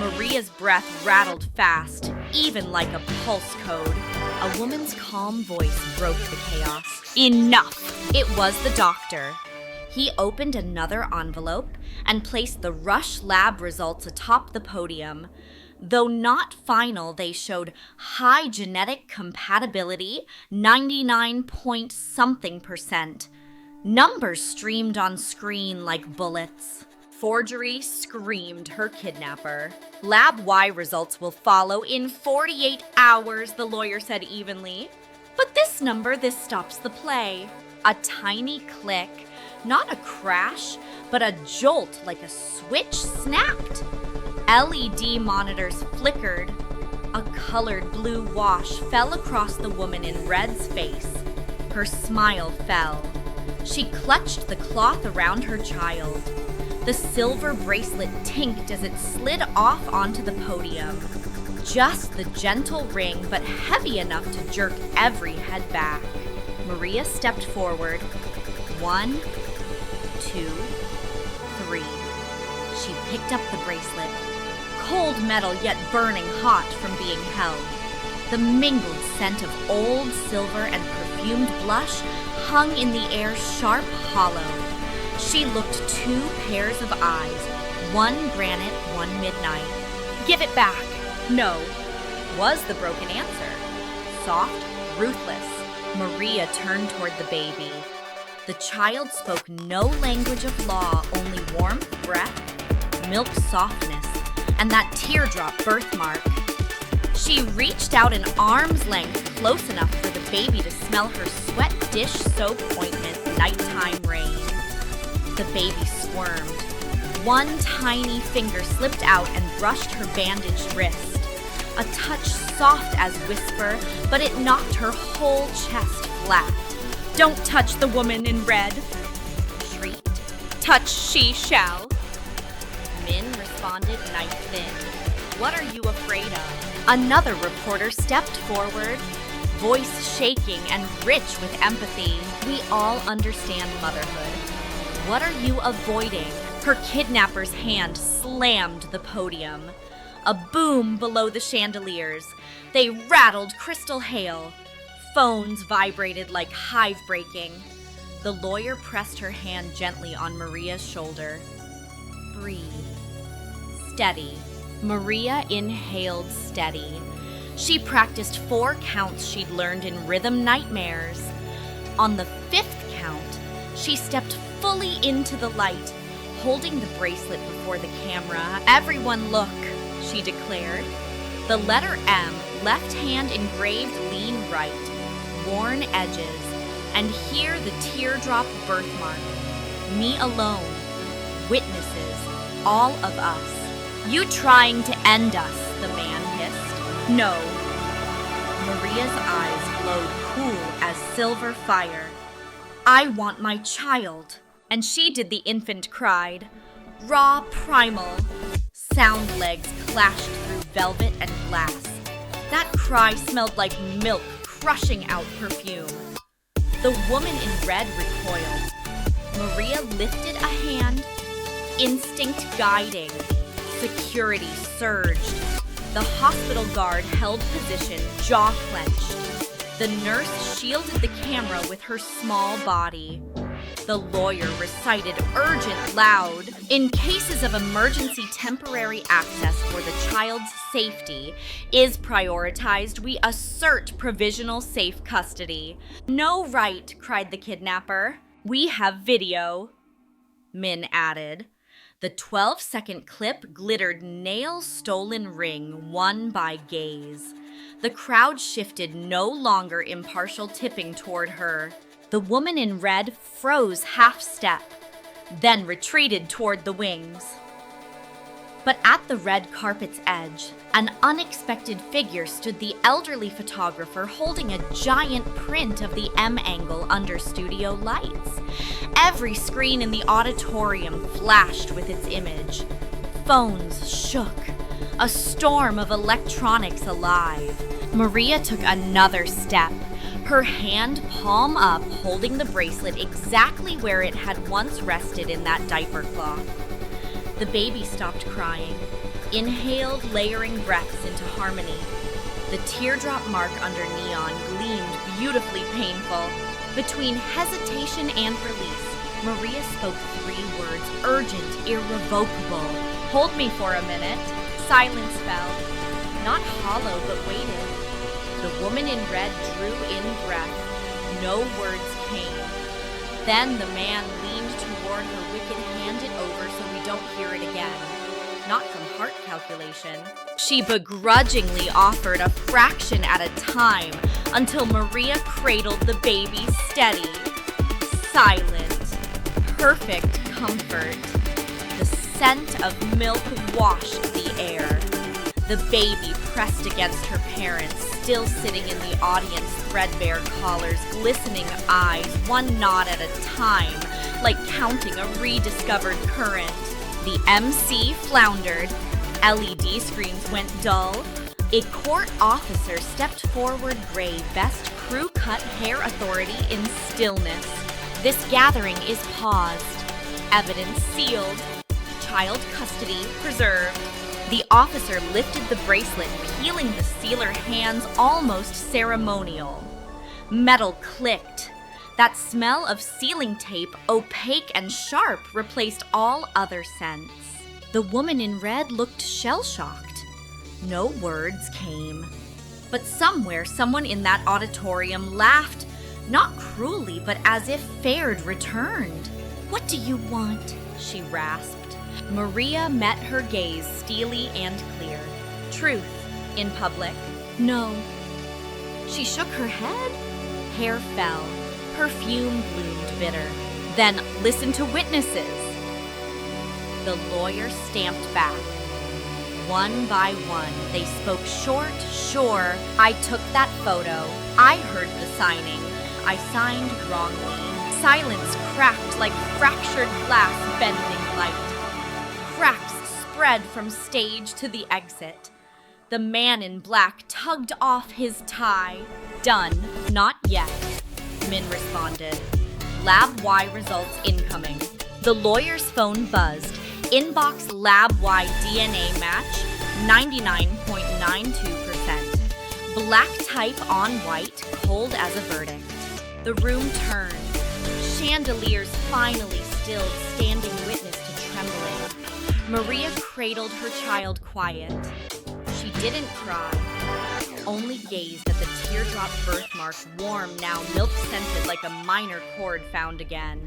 Maria's breath rattled fast, even like a pulse code. A woman's calm voice broke the chaos. Enough! It was the doctor. He opened another envelope and placed the Rush lab results atop the podium. Though not final, they showed high genetic compatibility, 99-point-something%. Numbers streamed on screen like bullets. Forgery, screamed her kidnapper. Lab Y results will follow in 48 hours, the lawyer said evenly. But this stops the play. A tiny click. Not a crash, but a jolt like a switch snapped. LED monitors flickered. A colored blue wash fell across the woman in red's face. Her smile fell. She clutched the cloth around her child. The silver bracelet tinked as it slid off onto the podium. Just the gentle ring, but heavy enough to jerk every head back. Maria stepped forward. 1, 2, 3. She picked up the bracelet. Cold metal yet burning hot from being held. The mingled scent of old silver and perfumed blush hung in the air sharp hollow. She looked 2 pairs of eyes, one granite, one midnight. Give it back. No, was the broken answer. Soft, ruthless. Maria turned toward the baby. The child spoke no language of law, only warmth, breath, milk softness, and that teardrop birthmark. She reached out an arm's length close enough for the baby to smell her sweat dish soap ointment nighttime rain. The baby squirmed. One tiny finger slipped out and brushed her bandaged wrist. A touch soft as whisper, but it knocked her whole chest flat. Don't touch the woman in red, shrieked. Touch she shall. Min responded knife thin. What are you afraid of? Another reporter stepped forward, voice shaking and rich with empathy. We all understand motherhood. What are you avoiding? Her kidnapper's hand slammed the podium. A boom below the chandeliers. They rattled crystal hail. Phones vibrated like hive breaking. The lawyer pressed her hand gently on Maria's shoulder. Breathe. Steady. Maria inhaled steady. She practiced 4 counts she'd learned in rhythm nightmares. On the 5th count, she stepped fully into the light, holding the bracelet before the camera. Everyone look, she declared. The letter M, left hand engraved lean right, worn edges, And here the teardrop birthmark. Me alone. Witnesses. All of us. You trying to end us, the man hissed. No. Maria's eyes glowed cool as silver fire. I want my child. And she did, the infant cried. Raw primal. Sound legs clashed through velvet and glass. That cry smelled like milk crushing out perfume. The woman in red recoiled. Maria lifted a hand, instinct guiding. Security surged. The hospital guard held position, jaw clenched. The nurse shielded the camera with her small body. The lawyer recited urgent loud. In cases of emergency, temporary access for the child's safety is prioritized. We assert provisional safe custody. No right, cried the kidnapper. We have video, Min added. The 12-second clip glittered nail-stolen ring won by gaze. The crowd shifted, no longer impartial, tipping toward her. The woman in red froze half-step, then retreated toward the wings. But at the red carpet's edge, an unexpected figure stood, the elderly photographer holding a giant print of the M angle under studio lights. Every screen in the auditorium flashed with its image. Phones shook, a storm of electronics alive. Maria took another step, her hand palm up, holding the bracelet exactly where it had once rested in that diaper cloth. The baby stopped crying, inhaled, layering breaths into harmony. The teardrop mark under neon gleamed beautifully painful. Between hesitation and release, Maria spoke 3 words, urgent, irrevocable. Hold me for a minute. Silence fell. Not hollow, but weighted. The woman in red drew in breath. No words came. Then the man leaned toward her, wicked handed over so we don't hear it again. Not from heart calculation. She begrudgingly offered a fraction at a time until Maria cradled the baby steady. Silent. Perfect comfort. The scent of milk washed the air. The baby pressed against her parents, still sitting in the audience, threadbare collars, glistening eyes, one nod at a time, like counting a rediscovered current. The MC floundered. LED screens went dull. A court officer stepped forward, gray vest, crew cut, hair authority in stillness. This gathering is paused. Evidence sealed. Child custody preserved. The officer lifted the bracelet, peeling the sealer hands, almost ceremonial. Metal clicked. That smell of sealing tape, opaque and sharp, replaced all other scents. The woman in red looked shell-shocked. No words came. But somewhere, someone in that auditorium laughed, not cruelly, but as if fared returned. "What do you want?" she rasped. Maria met her gaze, steely and clear. "Truth, in public." "No." She shook her head. Hair fell. Perfume bloomed bitter. "Then listen to witnesses." The lawyer stamped back. One by one, they spoke short, sure. "I took that photo. I heard the signing. I signed wrongly." Silence cracked like fractured glass bending light. Cracks spread from stage to the exit. The man in black tugged off his tie. "Done. Not yet," Min responded. Lab Y results incoming. The lawyer's phone buzzed. Inbox Lab Y DNA match, 99.92%. Black type on white, cold as a verdict. The room turned. Chandeliers finally stilled, standing witness to trembling. Maria cradled her child quiet. She didn't cry, only gazed at the teardrop birthmark, warm now, milk-scented like a minor cord found again.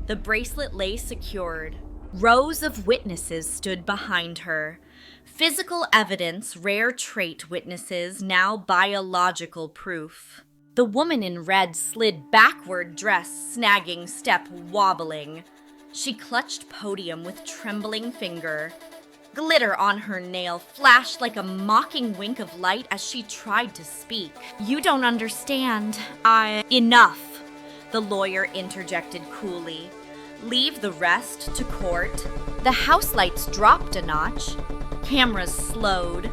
The bracelet lay secured. Rows of witnesses stood behind her. Physical evidence, rare trait witnesses, now biological proof. The woman in red slid backward, dress snagging, step wobbling. She clutched podium with trembling finger. Glitter on her nail flashed like a mocking wink of light as she tried to speak. "You don't understand. Enough," the lawyer interjected coolly. "Leave the rest to court." The house lights dropped a notch. Cameras slowed.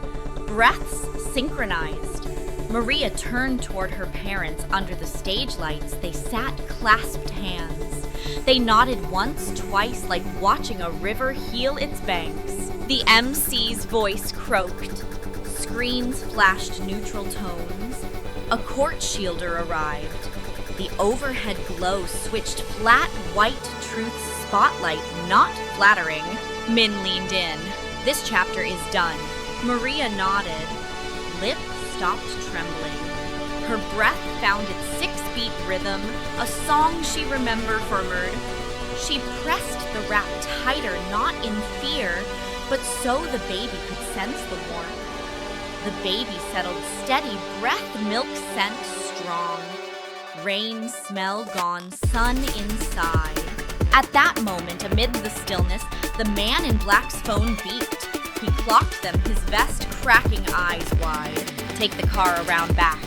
Breaths synchronized. Maria turned toward her parents under the stage lights. They sat clasped hands. They nodded once, twice, like watching a river heal its banks. The MC's voice croaked. Screens flashed neutral tones. A court shielder arrived. The overhead glow switched flat white truth's spotlight, not flattering. Min leaned in. "This chapter is done." Maria nodded. Lip stopped trembling. Her breath found its 6-beat rhythm, a song she remembered murmured. She pressed the wrap tighter, not in fear, but so the baby could sense the warmth. The baby settled steady, breath, milk scent strong. Rain smell gone, sun inside. At that moment, amid the stillness, the man in black's phone beeped. He clocked them, his vest cracking, eyes wide. "Take the car around back."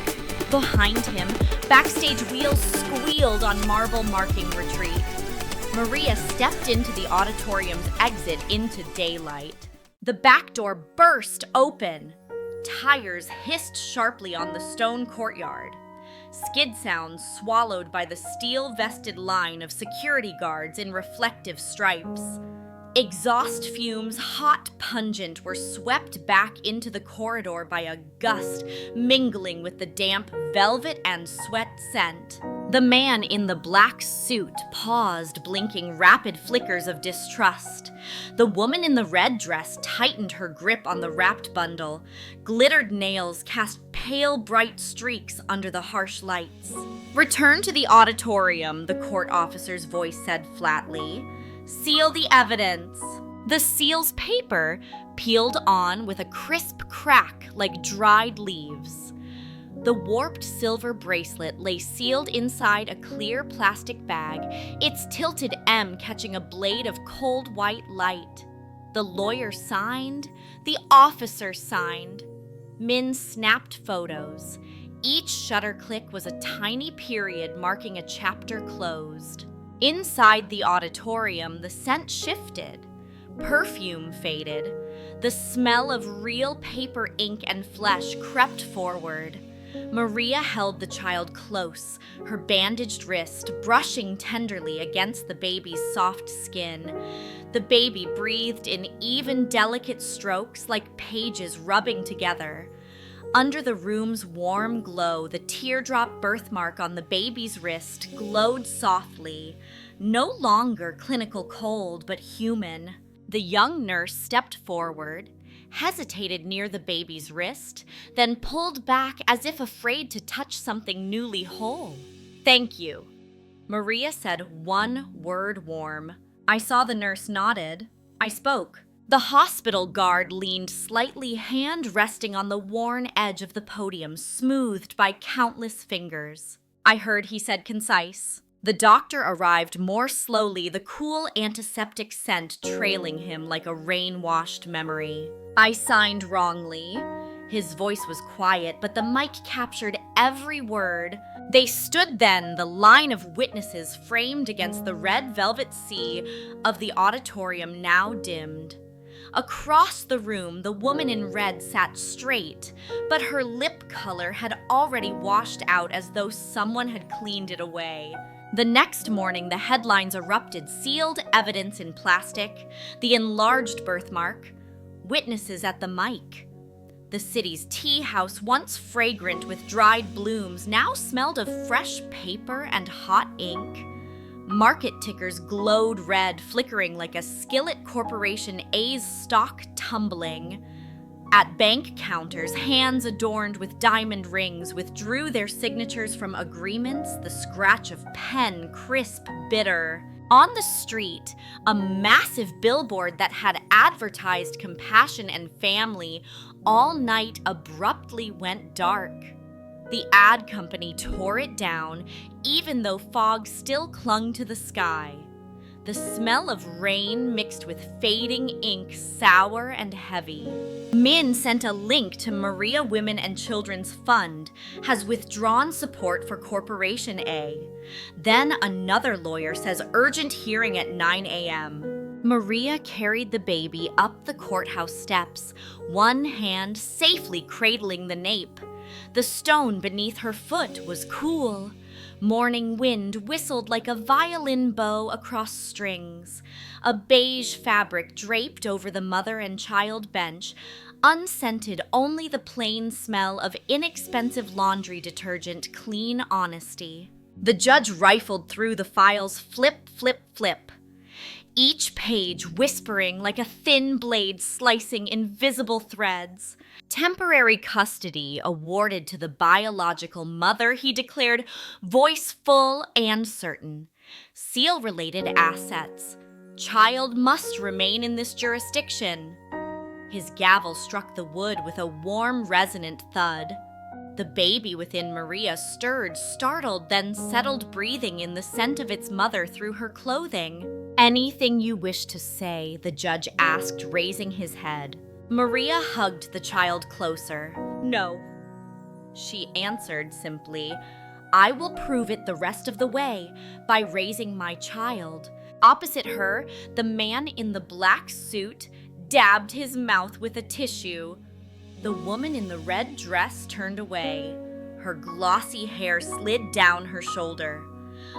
Behind him, backstage wheels squealed on marble marking retreat. Maria stepped into the auditorium's exit into daylight. The back door burst open. Tires hissed sharply on the stone courtyard. Skid sounds swallowed by the steel-vested line of security guards in reflective stripes. Exhaust fumes, hot, pungent, were swept back into the corridor by a gust, mingling with the damp velvet and sweat scent. The man in the black suit paused, blinking rapid flickers of distrust. The woman in the red dress tightened her grip on the wrapped bundle. Glittered nails cast pale, bright streaks under the harsh lights. "Return to the auditorium," the court officer's voice said flatly. "Seal the evidence." The seal's paper peeled on with a crisp crack like dried leaves. The warped silver bracelet lay sealed inside a clear plastic bag, its tilted M catching a blade of cold white light. The lawyer signed. The officer signed. Min snapped photos. Each shutter click was a tiny period marking a chapter closed. Inside the auditorium, the scent shifted. Perfume faded. The smell of real paper, ink, and flesh crept forward. Maria held the child close, her bandaged wrist brushing tenderly against the baby's soft skin. The baby breathed in even, delicate strokes like pages rubbing together. Under the room's warm glow, the teardrop birthmark on the baby's wrist glowed softly, no longer clinical cold, but human. The young nurse stepped forward, hesitated near the baby's wrist, then pulled back as if afraid to touch something newly whole. "Thank you," Maria said, one word warm. I saw the nurse nodded. I spoke. The hospital guard leaned slightly, hand resting on the worn edge of the podium, smoothed by countless fingers. "I heard," he said, concise. The doctor arrived more slowly, the cool antiseptic scent trailing him like a rain-washed memory. "I signed wrongly." His voice was quiet, but the mic captured every word. They stood then, the line of witnesses framed against the red velvet sea of the auditorium now dimmed. Across the room, the woman in red sat straight, but her lip color had already washed out as though someone had cleaned it away. The next morning, the headlines erupted, sealed evidence in plastic, the enlarged birthmark, witnesses at the mic. The city's tea house, once fragrant with dried blooms, now smelled of fresh paper and hot ink. Market tickers glowed red, flickering like a skillet corporation A's stock tumbling. At bank counters, hands adorned with diamond rings withdrew their signatures from agreements, the scratch of pen, crisp, bitter. On the street, a massive billboard that had advertised compassion and family all night abruptly went dark. The ad company tore it down, even though fog still clung to the sky. The smell of rain mixed with fading ink, sour and heavy. Min sent a link to Maria Women and Children's Fund, has withdrawn support for Corporation A. Then another lawyer says urgent hearing at 9 a.m. Maria carried the baby up the courthouse steps, one hand safely cradling the nape. The stone beneath her foot was cool. Morning wind whistled like a violin bow across strings. A beige fabric draped over the mother and child bench, unscented only the plain smell of inexpensive laundry detergent, clean honesty. The judge rifled through the files, flip, flip, flip. Each page whispering like a thin blade slicing invisible threads. Temporary custody awarded to the biological mother, he declared, voice full and certain. Seal-related assets. Child must remain in this jurisdiction. His gavel struck the wood with a warm, resonant thud. The baby within Maria stirred, startled, then settled, breathing in the scent of its mother through her clothing. Anything you wish to say, the judge asked, raising his head. Maria hugged the child closer. No. She answered simply, I will prove it the rest of the way by raising my child. Opposite her, the man in the black suit dabbed his mouth with a tissue. The woman in the red dress turned away. Her glossy hair slid down her shoulder.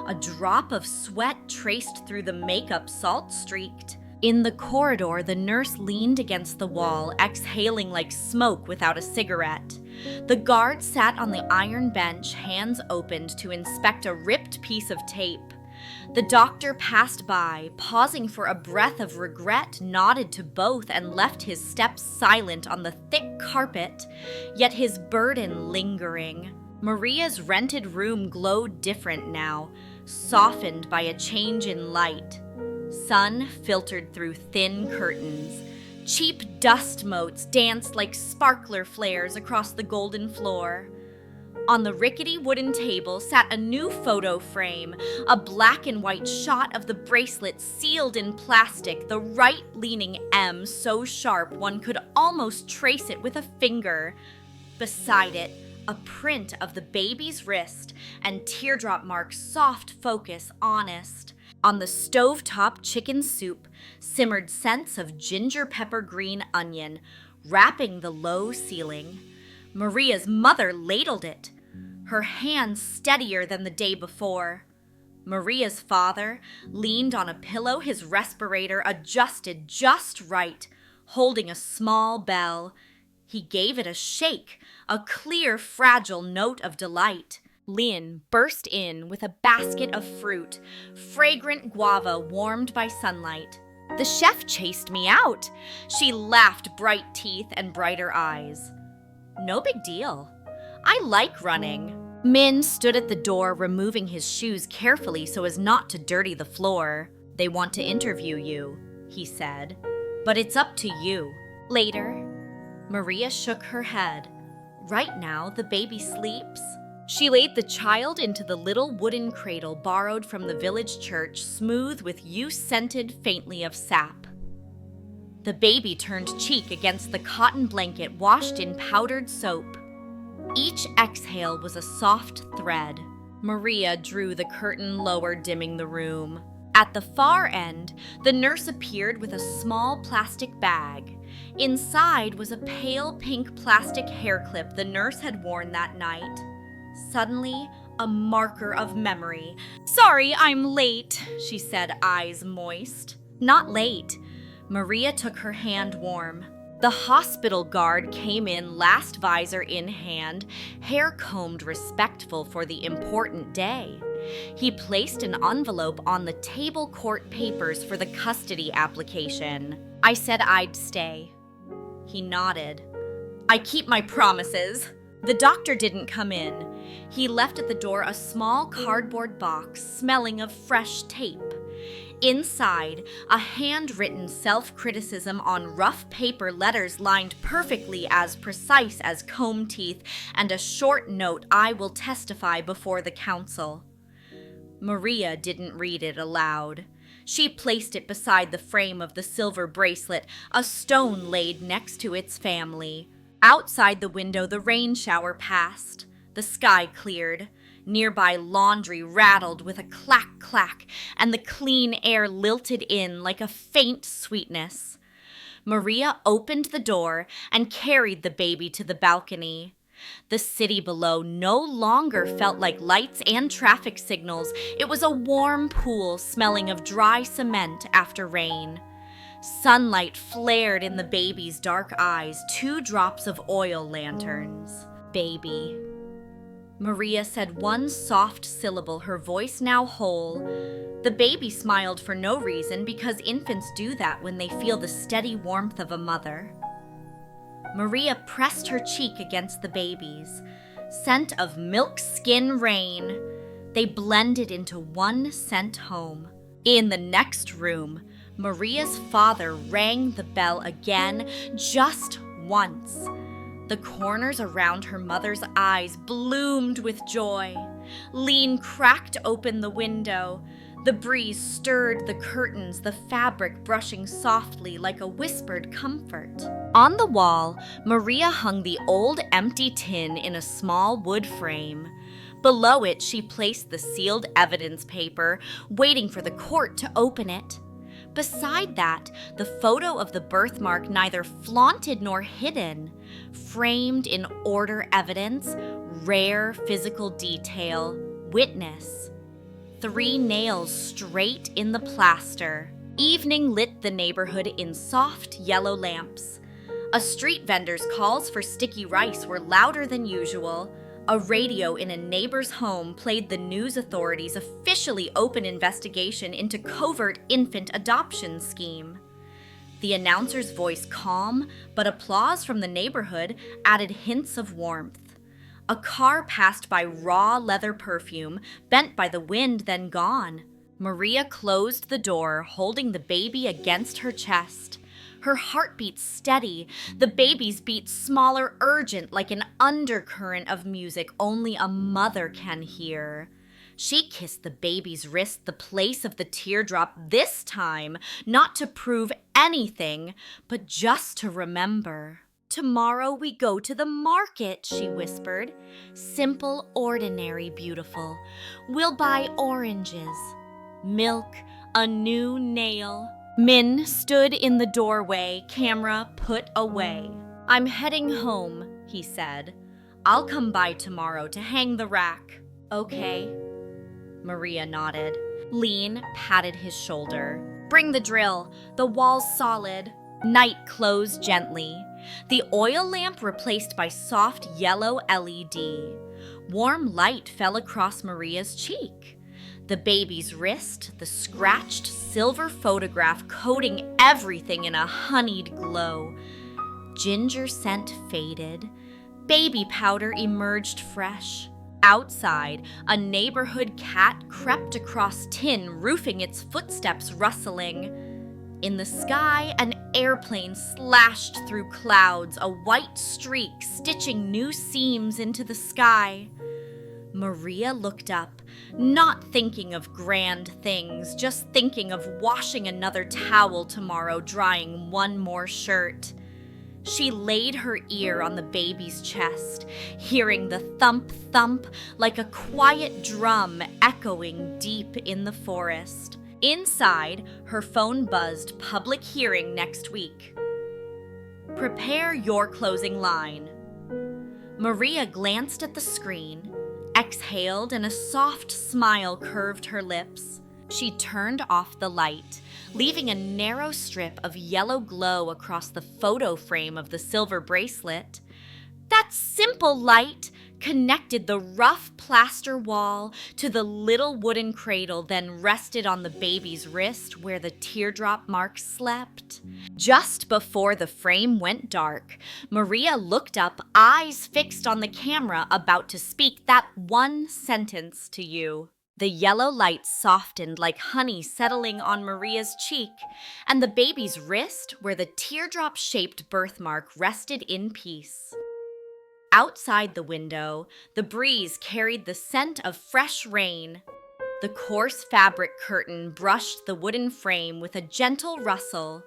A drop of sweat traced through the makeup, salt-streaked. In the corridor, the nurse leaned against the wall, exhaling like smoke without a cigarette. The guard sat on the iron bench, hands opened to inspect a ripped piece of tape. The doctor passed by, pausing for a breath of regret, nodded to both and left his steps silent on the thick carpet, yet his burden lingering. Maria's rented room glowed different now, softened by a change in light. Sun filtered through thin curtains. Cheap dust motes danced like sparkler flares across the golden floor. On the rickety wooden table sat a new photo frame, a black and white shot of the bracelet sealed in plastic, the right-leaning M so sharp one could almost trace it with a finger. Beside it, a print of the baby's wrist and teardrop marks, soft focus, honest. On the stovetop chicken soup simmered scents of ginger pepper green onion, wrapping the low ceiling. Maria's mother ladled it, her hands steadier than the day before. Maria's father leaned on a pillow, his respirator adjusted just right, holding a small bell. He gave it a shake, a clear, fragile note of delight. Lynn burst in with a basket of fruit, fragrant guava warmed by sunlight. The chef chased me out. She laughed, bright teeth and brighter eyes. No big deal. I like running. Min stood at the door, removing his shoes carefully so as not to dirty the floor. They want to interview you, he said. But it's up to you. Later. Maria shook her head. Right now, the baby sleeps. She laid the child into the little wooden cradle borrowed from the village church, smooth with use scented faintly of sap. The baby turned cheek against the cotton blanket washed in powdered soap. Each exhale was a soft thread. Maria drew the curtain lower, dimming the room. At the far end, the nurse appeared with a small plastic bag. Inside was a pale pink plastic hair clip the nurse had worn that night. Suddenly, a marker of memory. Sorry, I'm late, she said, eyes moist. Not late. Maria took her hand warm. The hospital guard came in, last visor in hand, hair combed respectful for the important day. He placed an envelope on the table, court papers for the custody application. I said I'd stay. He nodded. I keep my promises. The doctor didn't come in. He left at the door a small cardboard box smelling of fresh tape. Inside, a handwritten self-criticism on rough paper letters lined perfectly as precise as comb teeth, and a short note, "I will testify before the council." Maria didn't read it aloud. She placed it beside the frame of the silver bracelet, a stone laid next to its family. Outside the window, the rain shower passed. The sky cleared. Nearby laundry rattled with a clack-clack, and the clean air lilted in like a faint sweetness. Maria opened the door and carried the baby to the balcony. The city below no longer felt like lights and traffic signals. It was a warm pool smelling of dry cement after rain. Sunlight flared in the baby's dark eyes, 2 drops of oil lanterns. "Baby." Maria said one soft syllable, her voice now whole. The baby smiled for no reason, because infants do that when they feel the steady warmth of a mother. Maria pressed her cheek against the baby's. Scent of milk skin rain. They blended into one scent home. In the next room, Maria's father rang the bell again, just once. The corners around her mother's eyes bloomed with joy. Lean cracked open the window. The breeze stirred the curtains, the fabric brushing softly like a whispered comfort. On the wall, Maria hung the old empty tin in a small wood frame. Below it, she placed the sealed evidence paper, waiting for the court to open it. Beside that, the photo of the birthmark, neither flaunted nor hidden, framed in order evidence, rare physical detail, witness. 3 nails straight in the plaster. Evening lit the neighborhood in soft yellow lamps. A street vendor's calls for sticky rice were louder than usual. A radio in a neighbor's home played the news authorities' officially open investigation into covert infant adoption scheme. The announcer's voice, calm, but applause from the neighborhood added hints of warmth. A car passed by raw leather perfume, bent by the wind, then gone. Maria closed the door, holding the baby against her chest. Her heartbeat steady, the baby's beat smaller, urgent, like an undercurrent of music only a mother can hear. She kissed the baby's wrist, the place of the teardrop, this time, not to prove anything, but just to remember. "Tomorrow we go to the market," she whispered. "Simple, ordinary, beautiful. We'll buy oranges, milk, a new nail." Min stood in the doorway, camera put away. "I'm heading home," he said. "I'll come by tomorrow to hang the rack." "Okay." Maria nodded. Lean patted his shoulder. "Bring the drill. The wall's solid." Night closed gently. The oil lamp replaced by soft yellow LED. Warm light fell across Maria's cheek. The baby's wrist, the scratched silver photograph coating everything in a honeyed glow. Ginger scent faded. Baby powder emerged fresh. Outside, a neighborhood cat crept across tin, roofing its footsteps rustling. In the sky, an airplane slashed through clouds, a white streak stitching new seams into the sky. Maria looked up, not thinking of grand things, just thinking of washing another towel tomorrow, drying one more shirt. She laid her ear on the baby's chest, hearing the thump-thump like a quiet drum echoing deep in the forest. Inside, her phone buzzed, "Public hearing next week. Prepare your closing line." Maria glanced at the screen, exhaled, and a soft smile curved her lips. She turned off the light, leaving a narrow strip of yellow glow across the photo frame of the silver bracelet. That simple light connected the rough plaster wall to the little wooden cradle, then rested on the baby's wrist where the teardrop mark slept. Just before the frame went dark, Maria looked up, eyes fixed on the camera, about to speak that one sentence to you. The yellow light softened like honey settling on Maria's cheek, and the baby's wrist, where the teardrop-shaped birthmark rested in peace. Outside the window, the breeze carried the scent of fresh rain. The coarse fabric curtain brushed the wooden frame with a gentle rustle.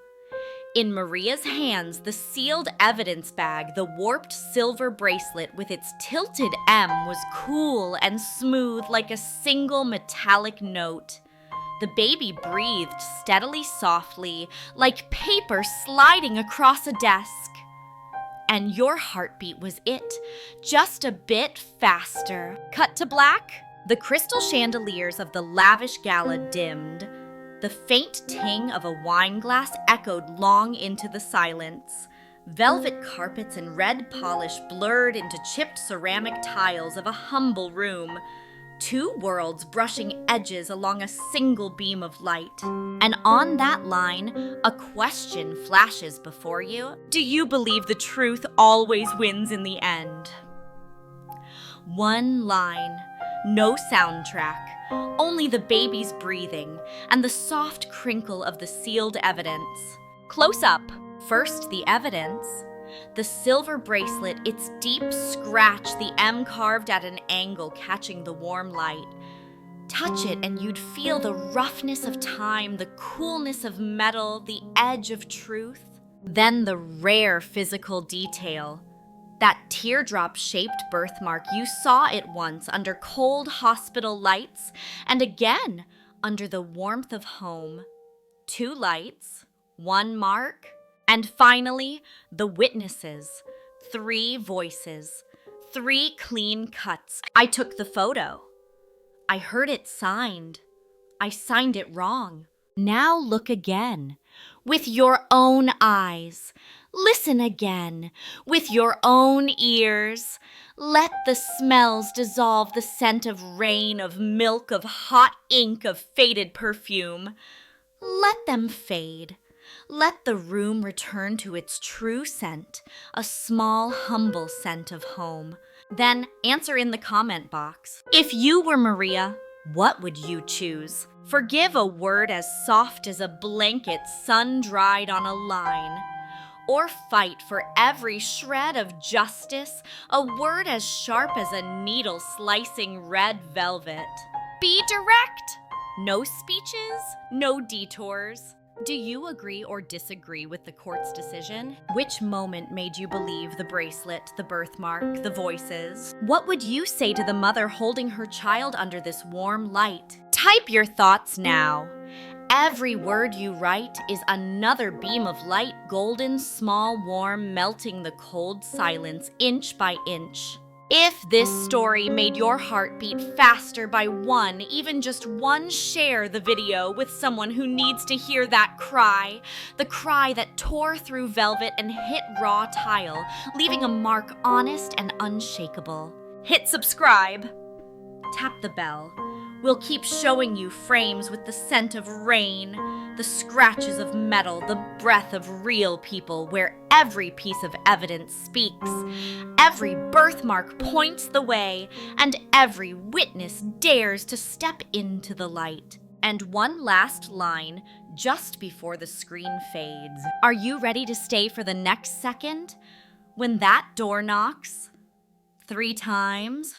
In Maria's hands, the sealed evidence bag, the warped silver bracelet with its tilted M, was cool and smooth like a single metallic note. The baby breathed steadily, softly, like paper sliding across a desk. And your heartbeat was it, just a bit faster. Cut to black. The crystal chandeliers of the lavish gala dimmed. The faint ting of a wine glass echoed long into the silence. Velvet carpets and red polish blurred into chipped ceramic tiles of a humble room. Two worlds brushing edges along a single beam of light. And on that line, a question flashes before you. Do you believe the truth always wins in the end? One line, no soundtrack. Only the baby's breathing and the soft crinkle of the sealed evidence. Close up. First, the evidence. The silver bracelet, its deep scratch, the M carved at an angle catching the warm light. Touch it and you'd feel the roughness of time, the coolness of metal, the edge of truth. Then the rare physical detail. That teardrop-shaped birthmark, you saw it once under cold hospital lights and again under the warmth of home. Two lights, one mark, and finally, the witnesses. Three voices, three clean cuts. I took the photo. I heard it signed. I signed it wrong. Now look again, with your own eyes. Listen again, with your own ears. Let the smells dissolve the scent of rain, of milk, of hot ink, of faded perfume. Let them fade. Let the room return to its true scent, a small, humble scent of home. Then answer in the comment box. If you were Maria, what would you choose? Forgive a word as soft as a blanket sun-dried on a line. Or fight for every shred of justice, a word as sharp as a needle slicing red velvet. Be direct. No speeches, no detours. Do you agree or disagree with the court's decision? Which moment made you believe the bracelet, the birthmark, the voices? What would you say to the mother holding her child under this warm light? Type your thoughts now. Every word you write is another beam of light, golden, small, warm, melting the cold silence inch by inch. If this story made your heart beat faster by one, even just one, share the video with someone who needs to hear that cry. The cry that tore through velvet and hit raw tile, leaving a mark honest and unshakable. Hit subscribe. Tap the bell. We'll keep showing you frames with the scent of rain, the scratches of metal, the breath of real people, where every piece of evidence speaks, every birthmark points the way, and every witness dares to step into the light. And one last line just before the screen fades. Are you ready to stay for the next second? When that door knocks 3 times,